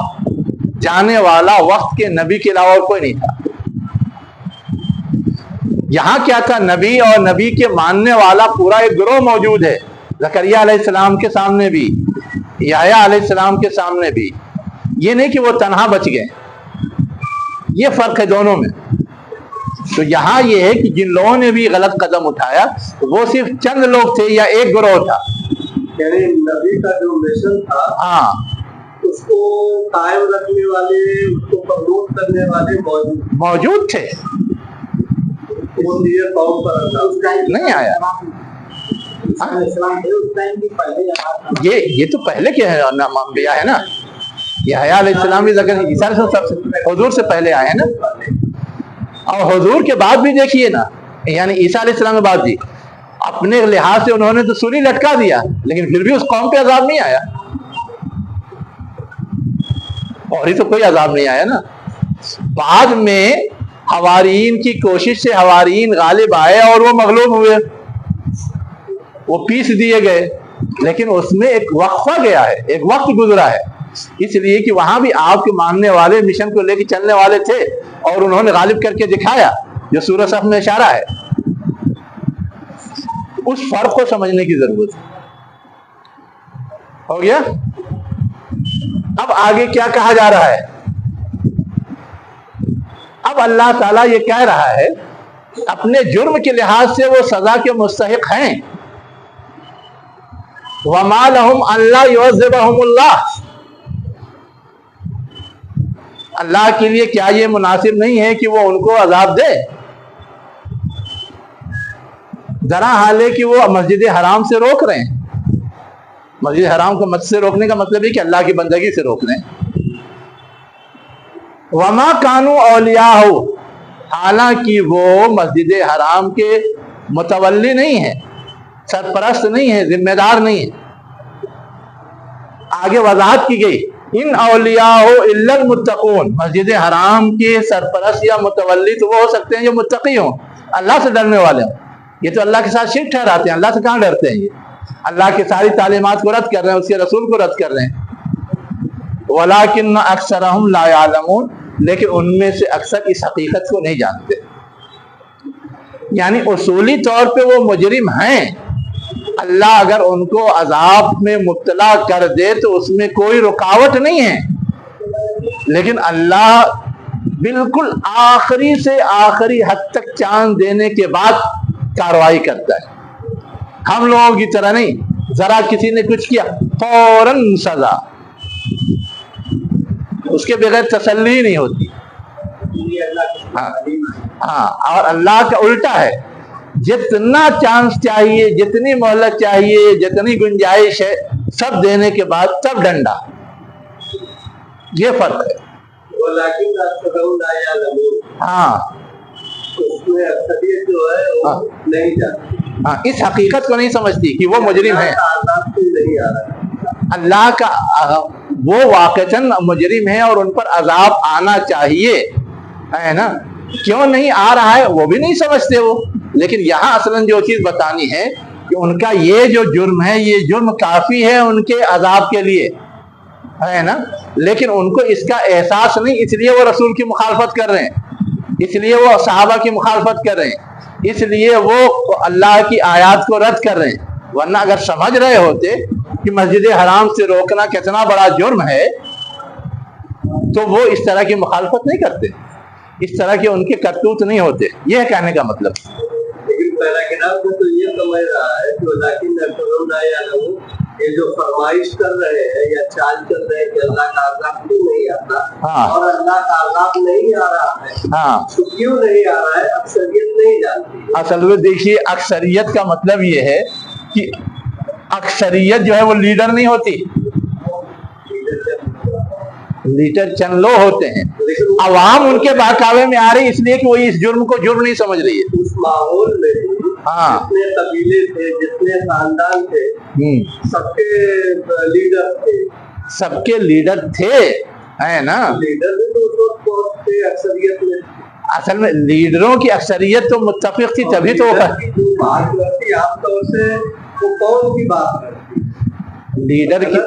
جانے والا وقت کے نبی کے علاوہ اور کوئی نہیں تھا۔ یہاں کیا تھا؟ نبی اور نبی کے ماننے والا پورا ایک گروہ موجود ہے، زکریا علیہ السلام کے سامنے بھی، یحییٰ علیہ السلام کے سامنے بھی۔ یہ نہیں کہ وہ تنہا بچ گئے، یہ فرق ہے دونوں میں۔ تو یہاں یہ ہے کہ جن لوگوں نے بھی غلط قدم اٹھایا وہ صرف چند لوگ تھے یا ایک گروہ تھا، یعنی نبی کا جو مشن تھا ہاں اس کو قائم رکھنے والے، اس کو پروموٹ کرنے والے موجود تھے، یہ قوم پر نہیں آیا۔ یہ تو پہلے کے انبیاء ہے نا، یحییٰ علیہ السلام بھی عیسیٰ علیہ السلام حضور سے پہلے آئے ہیں نا، اور حضور کے بعد بھی دیکھیے نا، یعنی عیسیٰ علیہ السلام کے بعد بھی اپنے لحاظ سے انہوں نے تو سولی لٹکا دیا، لیکن پھر بھی اس قوم پہ عذاب نہیں آیا، اور ہی تو کوئی عذاب نہیں آیا نا۔ بعد میں حواریین کی کوشش سے حواریین غالب آئے اور وہ مغلوب ہوئے، وہ پیس دیے گئے، لیکن اس میں ایک وقفہ گیا ہے، ایک وقت گزرا ہے، اس لیے کہ وہاں بھی آپ کے ماننے والے مشن کو لے کے چلنے والے تھے اور انہوں نے غالب کر کے دکھایا، جو سورہ صف میں اشارہ ہے۔ اس فرق کو سمجھنے کی ضرورت ہے۔ ہو گیا؟ اب آگے کیا کہا جا رہا ہے؟ اب اللہ تعالیٰ یہ کہہ رہا ہے اپنے جرم کے لحاظ سے وہ سزا کے مستحق ہیں۔ وَمَا لَهُمْ أَلَّا يُعَذِّبَهُمُ اللَّهُ، اللہ کے لیے کیا یہ مناسب نہیں ہے کہ وہ ان کو عذاب دے؟ ذرا حال ہے کہ وہ مسجد حرام سے روک رہے ہیں، مسجد حرام کو مسجد سے روکنے کا مطلب ہے کہ اللہ کی بندگی سے روک رہے ہیں۔ وَمَا كَانُوا أَوْلِيَاءَهُ، حالانکہ وہ مسجد حرام کے متولی نہیں ہیں، سرپرست نہیں ہے، ذمہ دار نہیں ہے۔ آگے وضاحت کی گئی، ان اولیاء الا المتقون، مسجد حرام کے سرپرست یا متولی تو وہ ہو سکتے ہیں جو متقی ہوں، اللہ سے ڈرنے والے ہوں۔ یہ تو اللہ کے ساتھ شرک ٹھہراتے ہیں، اللہ سے کہاں ڈرتے ہیں؟ یہ اللہ کی ساری تعلیمات کو رد کر رہے ہیں، اس کے رسول کو رد کر رہے ہیں۔ وَلَٰكِنَّ أَكْثَرَهُمْ لَا يَعْلَمُونَ، لیکن ان میں سے اکثر اس حقیقت کو نہیں جانتے، یعنی اصولی طور پہ وہ مجرم ہیں، اللہ اگر ان کو عذاب میں مبتلا کر دے تو اس میں کوئی رکاوٹ نہیں ہے، لیکن اللہ بالکل آخری سے آخری حد تک چاند دینے کے بعد کارروائی کرتا ہے۔ ہم لوگوں کی طرح نہیں، ذرا کسی نے کچھ کیا فوراً سزا، اس کے بغیر تسلی نہیں ہوتی۔ ہاں، اور اللہ کا الٹا ہے، جتنا چانس چاہیے، جتنی مہلت چاہیے، جتنی گنجائش ہے، سب دینے کے بعد تب ڈنڈا۔ یہ فرق ہے۔ ہاں، اس حقیقت کو نہیں سمجھتی کہ وہ مجرم ہے، اللہ کا وہ واقعتاً مجرم ہے اور ان پر عذاب آنا چاہیے، ہے نا؟ کیوں نہیں آ رہا ہے وہ بھی نہیں سمجھتے وہ، لیکن یہاں اصلاً جو چیز بتانی ہے کہ ان کا یہ جو جرم ہے، یہ جرم کافی ہے ان کے عذاب کے لیے، ہے نا؟ لیکن ان کو اس کا احساس نہیں، اس لیے وہ رسول کی مخالفت کر رہے ہیں، اس لیے وہ صحابہ کی مخالفت کر رہے ہیں، اس لیے وہ اللہ کی آیات کو رد کر رہے ہیں۔ ورنہ اگر سمجھ رہے ہوتے کہ مسجد حرام سے روکنا کتنا بڑا جرم ہے تو وہ اس طرح کی مخالفت نہیں کرتے، اس طرح کے ان کے کرتوت نہیں ہوتے۔ یہ ہے کہنے کا مطلب۔ لیکن پہلا کتاب میں تو یہ سمجھ رہا ہے کہ لیکن یہ جو فرمائش کر رہے ہیں یا چال کر رہے ہیں کہ اللہ کا عذاب کیوں نہیں آتا، اور اللہ کا عذاب نہیں آ رہا ہے، تو کیوں نہیں آ رہا ہے، اکثریت نہیں جانتی۔ اصل میں دیکھیے، اکثریت کا مطلب یہ ہے کہ اکثریت جو ہے وہ لیڈر نہیں ہوتی، لیڈر چند لوگ ہوتے ہیں، عوام ان کے بہکاوے میں آ رہی اس لیے کہ وہ اس جرم کو جرم نہیں سمجھ رہی ہے۔ اس ماحول میں جتنے قبیلے تھے، جتنے خاندان تھے، سب کے لیڈر تھے، سب کے لیڈر تھے، ہے نا؟ لیڈر بھی تو اس وقت بہت تھے اکثریت میں۔ اصل میں لیڈروں کی اکثریت تو متفق تھی تبھی تو بات کرتی عام طور سے وہ قوم کی بات کرتی لیڈر کی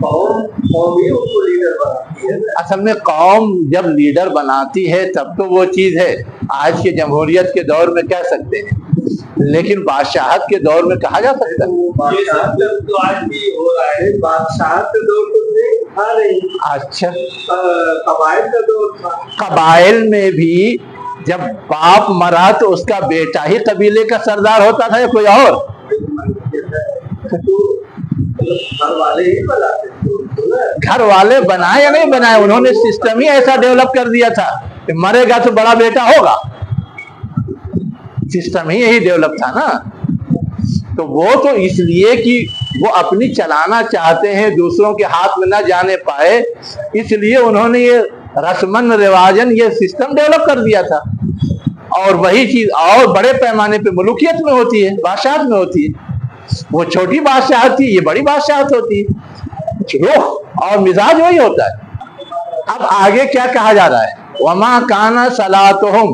قوم ہی اس کو لیڈر بناتی ہے. اصل میں قوم جب لیڈر بناتی ہے تب تو وہ چیز ہے. آج کے جمہوریت کے دور میں کہہ سکتے ہیں, لیکن بادشاہت کے دور میں کہا جا سکتا ہے. بادشاہت تو آج بھی ہو رہا ہے. بادشاہت کے دور تو تھا نہیں. اچھا, قبائل کا دور تھا. قبائل میں بھی جب باپ مرا تو اس کا بیٹا ہی قبیلے کا سردار ہوتا تھا یا کوئی اور؟ گھر والے بنائے یا نہیں بنائے, انہوں نے سسٹم ہی ایسا ڈیولپ کر دیا تھا کہ مرے گا تو بڑا بیٹا ہوگا. سسٹم ہی یہی ڈیولپ تھا نا. تو وہ تو اس لیے کہ وہ اپنی چلانا چاہتے ہیں, دوسروں کے ہاتھ میں نہ جانے پائے, اس لیے انہوں نے یہ رسمن رواجن یہ سسٹم ڈیولپ کر دیا تھا. اور وہی چیز اور بڑے پیمانے پہ ملوکیت میں ہوتی ہے, بادشاہت میں ہوتی ہے. وہ چھوٹی بادشاہت تھی, یہ بڑی بادشاہت ہوتی ہے. روح اور مزاج وہی ہوتا ہے. اب آگے کیا کہا جا رہا ہے؟ وما کان صلاتہم,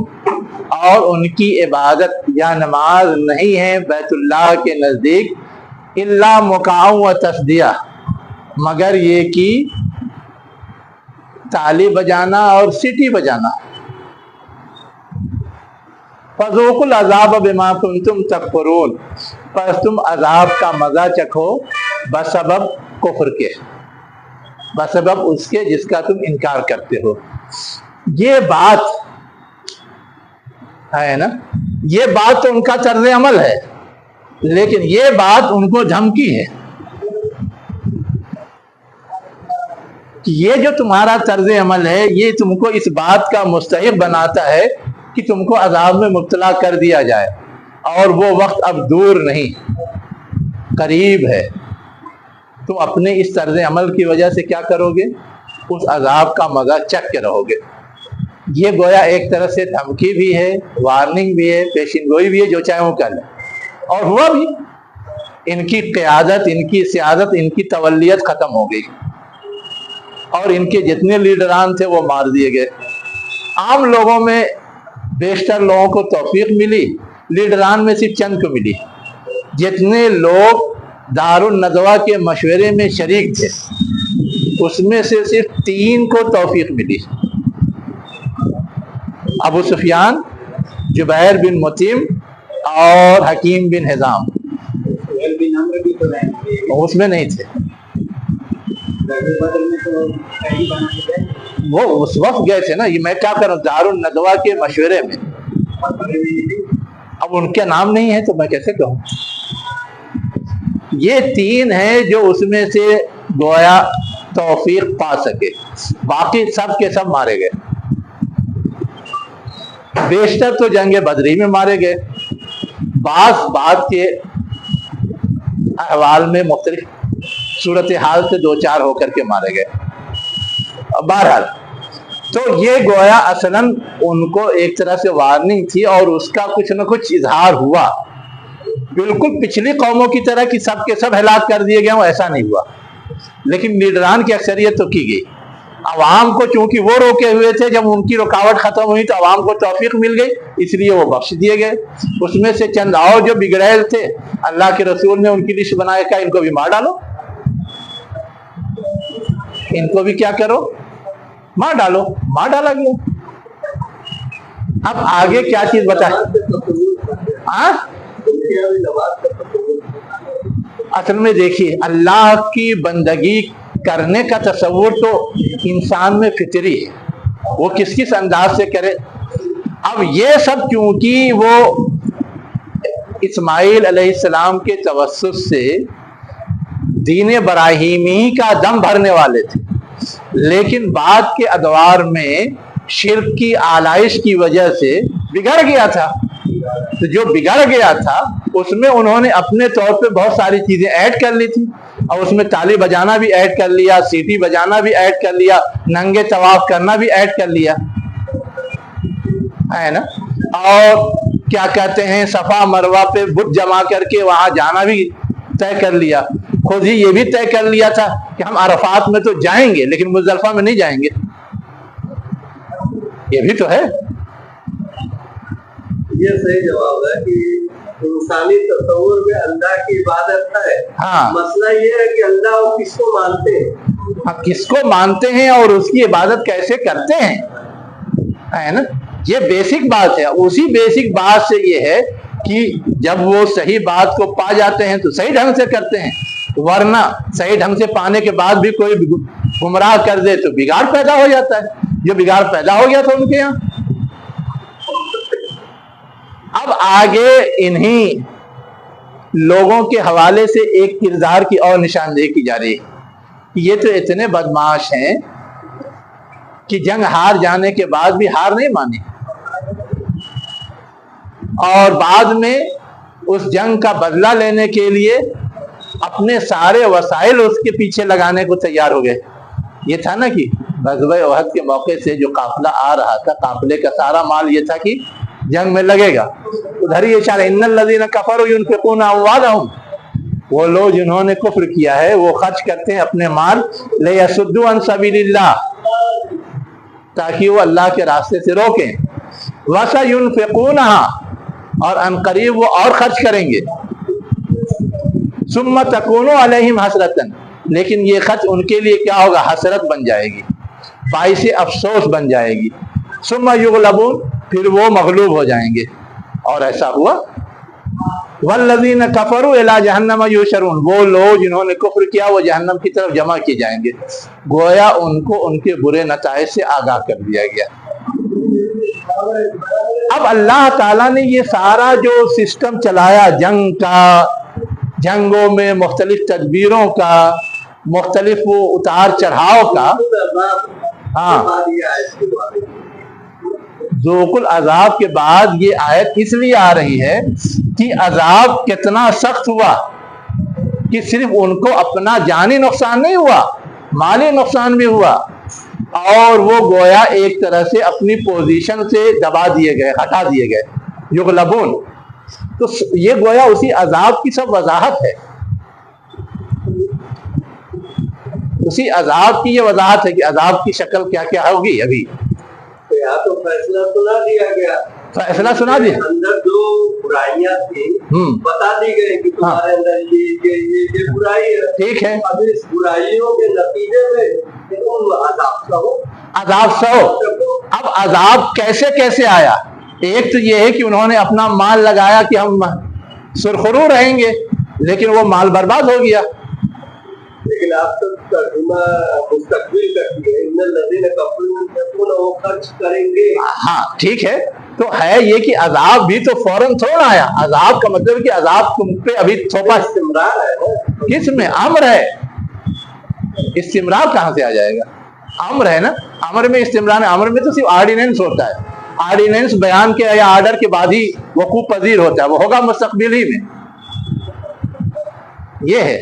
اور ان کی عبادت یا نماز نہیں ہے بیت اللہ کے نزدیک الا مکاؤ و تصدیہ, مگر یہ کہ تالی بجانا اور سیٹی بجانا. فذوقوا العذاب بما کنتم تکفرون, پس تم عذاب کا مزہ چکھو بسبب کفر کے, بسبب اس کے جس کا تم انکار کرتے ہو. یہ بات ہے نا, یہ بات تو ان کا طرز عمل ہے, لیکن یہ بات ان کو دھمکی ہے کہ یہ جو تمہارا طرز عمل ہے یہ تم کو اس بات کا مستحق بناتا ہے کہ تم کو عذاب میں مبتلا کر دیا جائے, اور وہ وقت اب دور نہیں, قریب ہے. تم اپنے اس طرز عمل کی وجہ سے کیا کرو گے؟ اس عذاب کا مزہ چکھ کے رہو گے. یہ گویا ایک طرح سے دھمکی بھی ہے, وارننگ بھی ہے, پیشین گوئی بھی ہے, جو چاہے وہ کر لیں. اور ہوا بھی, ان کی قیادت, ان کی سیادت, ان کی تولیت ختم ہو گئی, اور ان کے جتنے لیڈران تھے وہ مار دیے گئے. عام لوگوں میں بیشتر لوگوں کو توفیق ملی, لیڈران میں صرف چند کو ملی. جتنے لوگ دار الندوہ کے مشورے میں شریک تھے اس میں سے صرف 3 کو توفیق ملی, ابو سفیان, جبیر بن مطعم اور حکیم بن حزام. اس میں نہیں تھے, وہ اس وقت گئے تھے نا. یہ میں کیا کروں, دار الندوہ کے مشورے میں, اب ان کے نام نہیں ہے تو میں کیسے کہوں. یہ 3 ہیں جو اس میں سے گویا توفیق پا سکے, باقی سب کے سب مارے گئے. بیشتر تو جنگ بدری میں مارے گئے, بعض بات کے احوال میں مختلف صورتحال سے 2-4 ہو کر کے مارے گئے. بہرحال تو یہ گویا اصلاً ان کو ایک طرح سے وارننگ تھی, اور اس کا کچھ نہ کچھ اظہار ہوا. بالکل پچھلی قوموں کی طرح کہ سب کے سب ہلاک کر دیے گئے, ایسا نہیں ہوا, لیکن لیڈران کی اکثریت تو کی گئی. عوام کو چونکہ وہ روکے ہوئے تھے, جب ان کی رکاوٹ ختم ہوئی تو عوام کو توفیق مل گئی, اس لیے وہ بخش دیے گئے. اس میں سے چند اور جو بگڑیل تھے, اللہ کے رسول نے ان کی لسٹ بنایا کہ ان کو بھی مار ڈالو, ان کو بھی کیا کرو, مار ڈالو. مار ڈالا گیا. اب آگے کیا چیز بتائیں. اصل میں دیکھیے, اللہ کی بندگی کرنے کا تصور تو انسان میں فطری ہے, وہ کس کس انداز سے کرے. اب یہ سب کیونکہ وہ اسماعیل علیہ السلام کے توسط سے دین ابراہیمی کا دم بھرنے والے تھے, لیکن بعد کے ادوار میں شرک کی آلائش کی وجہ سے بگڑ گیا تھا. تو جو بگڑ گیا تھا اس میں انہوں نے اپنے طور پہ بہت ساری چیزیں ایڈ کر لی تھی, اور اس میں تالی بجانا بھی ایڈ کر لیا, سیٹی بجانا بھی ایڈ کر لیا, ننگے طواف کرنا بھی ایڈ کر لیا ہے نا, اور کیا کہتے ہیں صفا مروہ پہ بت جما کر کے وہاں جانا بھی طے کر لیا. خود ہی یہ بھی طے کر لیا تھا کہ ہم عرفات میں تو جائیں گے لیکن مزدلفہ میں نہیں جائیں گے. یہ بھی تو ہے. یہ صحیح جواب ہے کہ انسانی تصور میں اللہ کی عبادت ہے. ہاں مسئلہ یہ ہے کہ اللہ وہ کس کو مانتے ہیں, کس کو مانتے ہیں اور اس کی عبادت کیسے کرتے ہیں, ہے نا. یہ بیسک بات ہے. اسی بیسک بات سے یہ ہے کہ جب وہ صحیح بات کو پا جاتے ہیں تو صحیح ڈھنگ سے کرتے ہیں, ورنہ صحیح ڈھنگ سے پانے کے بعد بھی کوئی گمراہ کر دے تو بگاڑ پیدا ہو جاتا ہے. جو بگاڑ پیدا ہو گیا تھا ان کے یہاں. اب آگے انہی لوگوں کے حوالے سے ایک کردار کی اور نشاندہی کی جا رہی ہے. یہ تو اتنے بدمعاش ہیں کہ جنگ ہار جانے کے بعد بھی ہار نہیں مانی, اور بعد میں اس جنگ کا بدلہ لینے کے لیے اپنے سارے وسائل اس کے پیچھے لگانے کو تیار ہو گئے. یہ تھا نا کہ غزوہ احد کے موقع سے جو قافلہ آ رہا تھا, قافلے کا سارا مال یہ تھا کہ جنگ میں لگے گا. ادھر یہ اشارہ ان الذین کفروا ينفقون اموالهم, وہ لوگ جنہوں نے کفر کیا ہے وہ خرچ کرتے ہیں اپنے مال لیصدوا عن سبیل اللہ, تاکہ وہ اللہ کے راستے سے روکیں. وسينفقونها, اور ان قریب وہ اور خرچ کریں گے. ثم تكون علیہم حسرۃ, لیکن یہ خرچ ان کے لیے کیا ہوگا, حسرت بن جائے گی, باعث افسوس بن جائے گی. ثم یغلبون, پھر وہ مغلوب ہو جائیں گے. اور ایسا ہوا. والذین کفروا الی جہنم یحشرون, وہ لوگ جنہوں نے کفر کیا وہ جہنم کی طرف جمع کیے جائیں گے. گویا ان کو ان کے برے نتائج سے آگاہ کر دیا گیا. اب اللہ تعالیٰ نے یہ سارا جو سسٹم چلایا جنگ کا, جنگوں میں مختلف تدبیروں کا, مختلف اتار چڑھاؤ کا, ہاں, ذوق العذاب کے بعد یہ آیت اس لیے آ رہی ہے کہ عذاب کتنا سخت ہوا کہ صرف ان کو اپنا جانی نقصان نہیں ہوا, مالی نقصان بھی ہوا, اور وہ گویا ایک طرح سے اپنی پوزیشن سے دبا دیے گئے, ہٹا دیے گئے. یغلبون, تو یہ گویا اسی عذاب کی سب وضاحت ہے. اسی عذاب کی یہ وضاحت ہے کہ عذاب کی شکل کیا کیا ہوگی. ابھی یہاں تو فیصلہ سنا دیا گیا, فیصلہ سنا دیا, اندر جو برائیاں تھیں بتا دی گئی کہ تمہارے اندر یہ برائی ہے. ٹھیک ہے, اب اس برائیوں کے نتیجے میں عذاب سہو, عذاب سہو. اب عذاب کیسے کیسے آیا. ایک تو یہ ہے کہ انہوں نے اپنا مال لگایا کہ ہم سرخرو رہیں گے, لیکن وہ مال برباد ہو گیا. لیکن آپ تو ترجمہ مستقبل کرتی ہے, ان الذین کفروا ينفقون, وہ خرچ کریں گے. ہاں ٹھیک ہے, تو ہے یہ کہ عذاب بھی تو فوراً تھوڑا آیا. عذاب کا مطلب کہ عذاب تم پہ ابھی تھوپا استمرار ہے. کس میں امر ہے, استمرار کہاں سے آ جائے گا. امر ہے نا, امر میں استمرار ہے. امر میں تو صرف آرڈیننس ہوتا ہے, آرڈیننس بیان کے یا آرڈر کے بعد ہی وقوع پذیر ہوتا ہے, وہ ہوگا مستقبل ہی میں. یہ ہے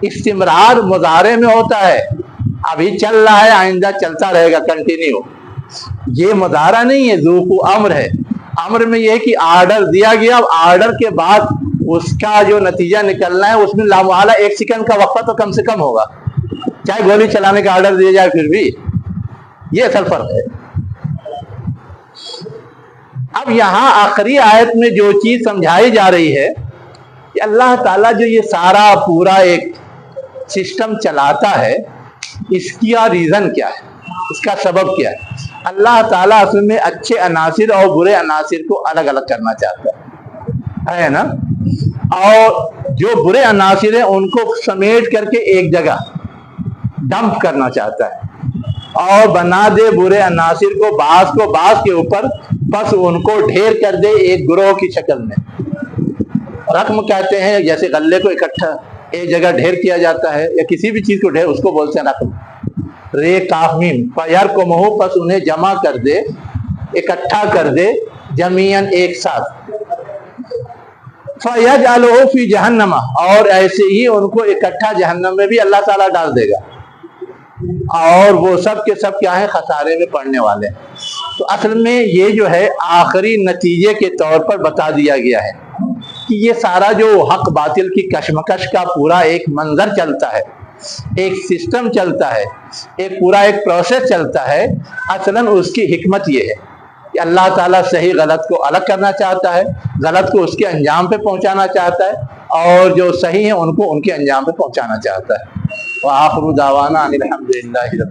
استمرار مضارع میں ہوتا ہے, ابھی چل رہا ہے آئندہ چلتا رہے گا کنٹینیو. یہ مضارع نہیں ہے, ذوقوا امر ہے. امر میں یہ ہے کہ آرڈر دیا گیا, اب آرڈر کے بعد اس کا جو نتیجہ نکلنا ہے اس میں لامحالہ 1 سیکنڈ کا وقفہ تو کم سے کم ہوگا, چاہے گولی چلانے کا آرڈر دیا جائے پھر بھی. یہ اصل فرق ہے. اب یہاں آخری آیت میں جو چیز سمجھائی جا رہی ہے کہ اللہ تعالیٰ جو یہ سارا پورا ایک سسٹم چلاتا ہے, اس کا ریزن کیا ہے, اس کا سبب کیا ہے. اللہ تعالیٰ اصل میں اچھے عناصر اور برے عناصر کو الگ الگ کرنا چاہتا ہے نا, اور جو برے عناصر ہیں ان کو سمیٹ کر کے ایک جگہ ڈمپ کرنا چاہتا ہے, اور بنا دے برے عناصر کو بعض کے اوپر, بس ان کو ڈھیر کر دے ایک گروہ کی شکل میں. رقم کہتے ہیں, جیسے غلے کو اکٹھا ایک جگہ ڈھیر کیا جاتا ہے, یا کسی بھی چیز کو ڈھیر, اس کو بولتے ہیں رقم. رے کاف میم فیرکمہ, پس انہیں جمع کر دے, اکٹھا کر دے, جمیعاً ایک ساتھ. فیجعلہ فی جہنم, اور ایسے ہی ان کو اکٹھا جہنم میں بھی اللہ تعالیٰ ڈال دے گا, اور وہ سب کے سب کیا ہیں, خسارے میں پڑنے والے. تو اصل میں یہ جو ہے آخری نتیجے کے طور پر بتا دیا گیا ہے کہ یہ سارا جو حق باطل کی کشمکش کا پورا ایک منظر چلتا ہے, ایک سسٹم چلتا ہے، ایک پورا ایک پروسیس چلتا ہے، اصلاً اس کی حکمت یہ ہے کہ اللہ تعالیٰ صحیح غلط کو الگ کرنا چاہتا ہے، غلط کو اس کے انجام پہ پہنچانا چاہتا ہے، اور جو صحیح ہیں ان کو ان کے انجام پہ پہنچانا چاہتا ہے۔ وآخر دعوانا ان الحمد للہ رب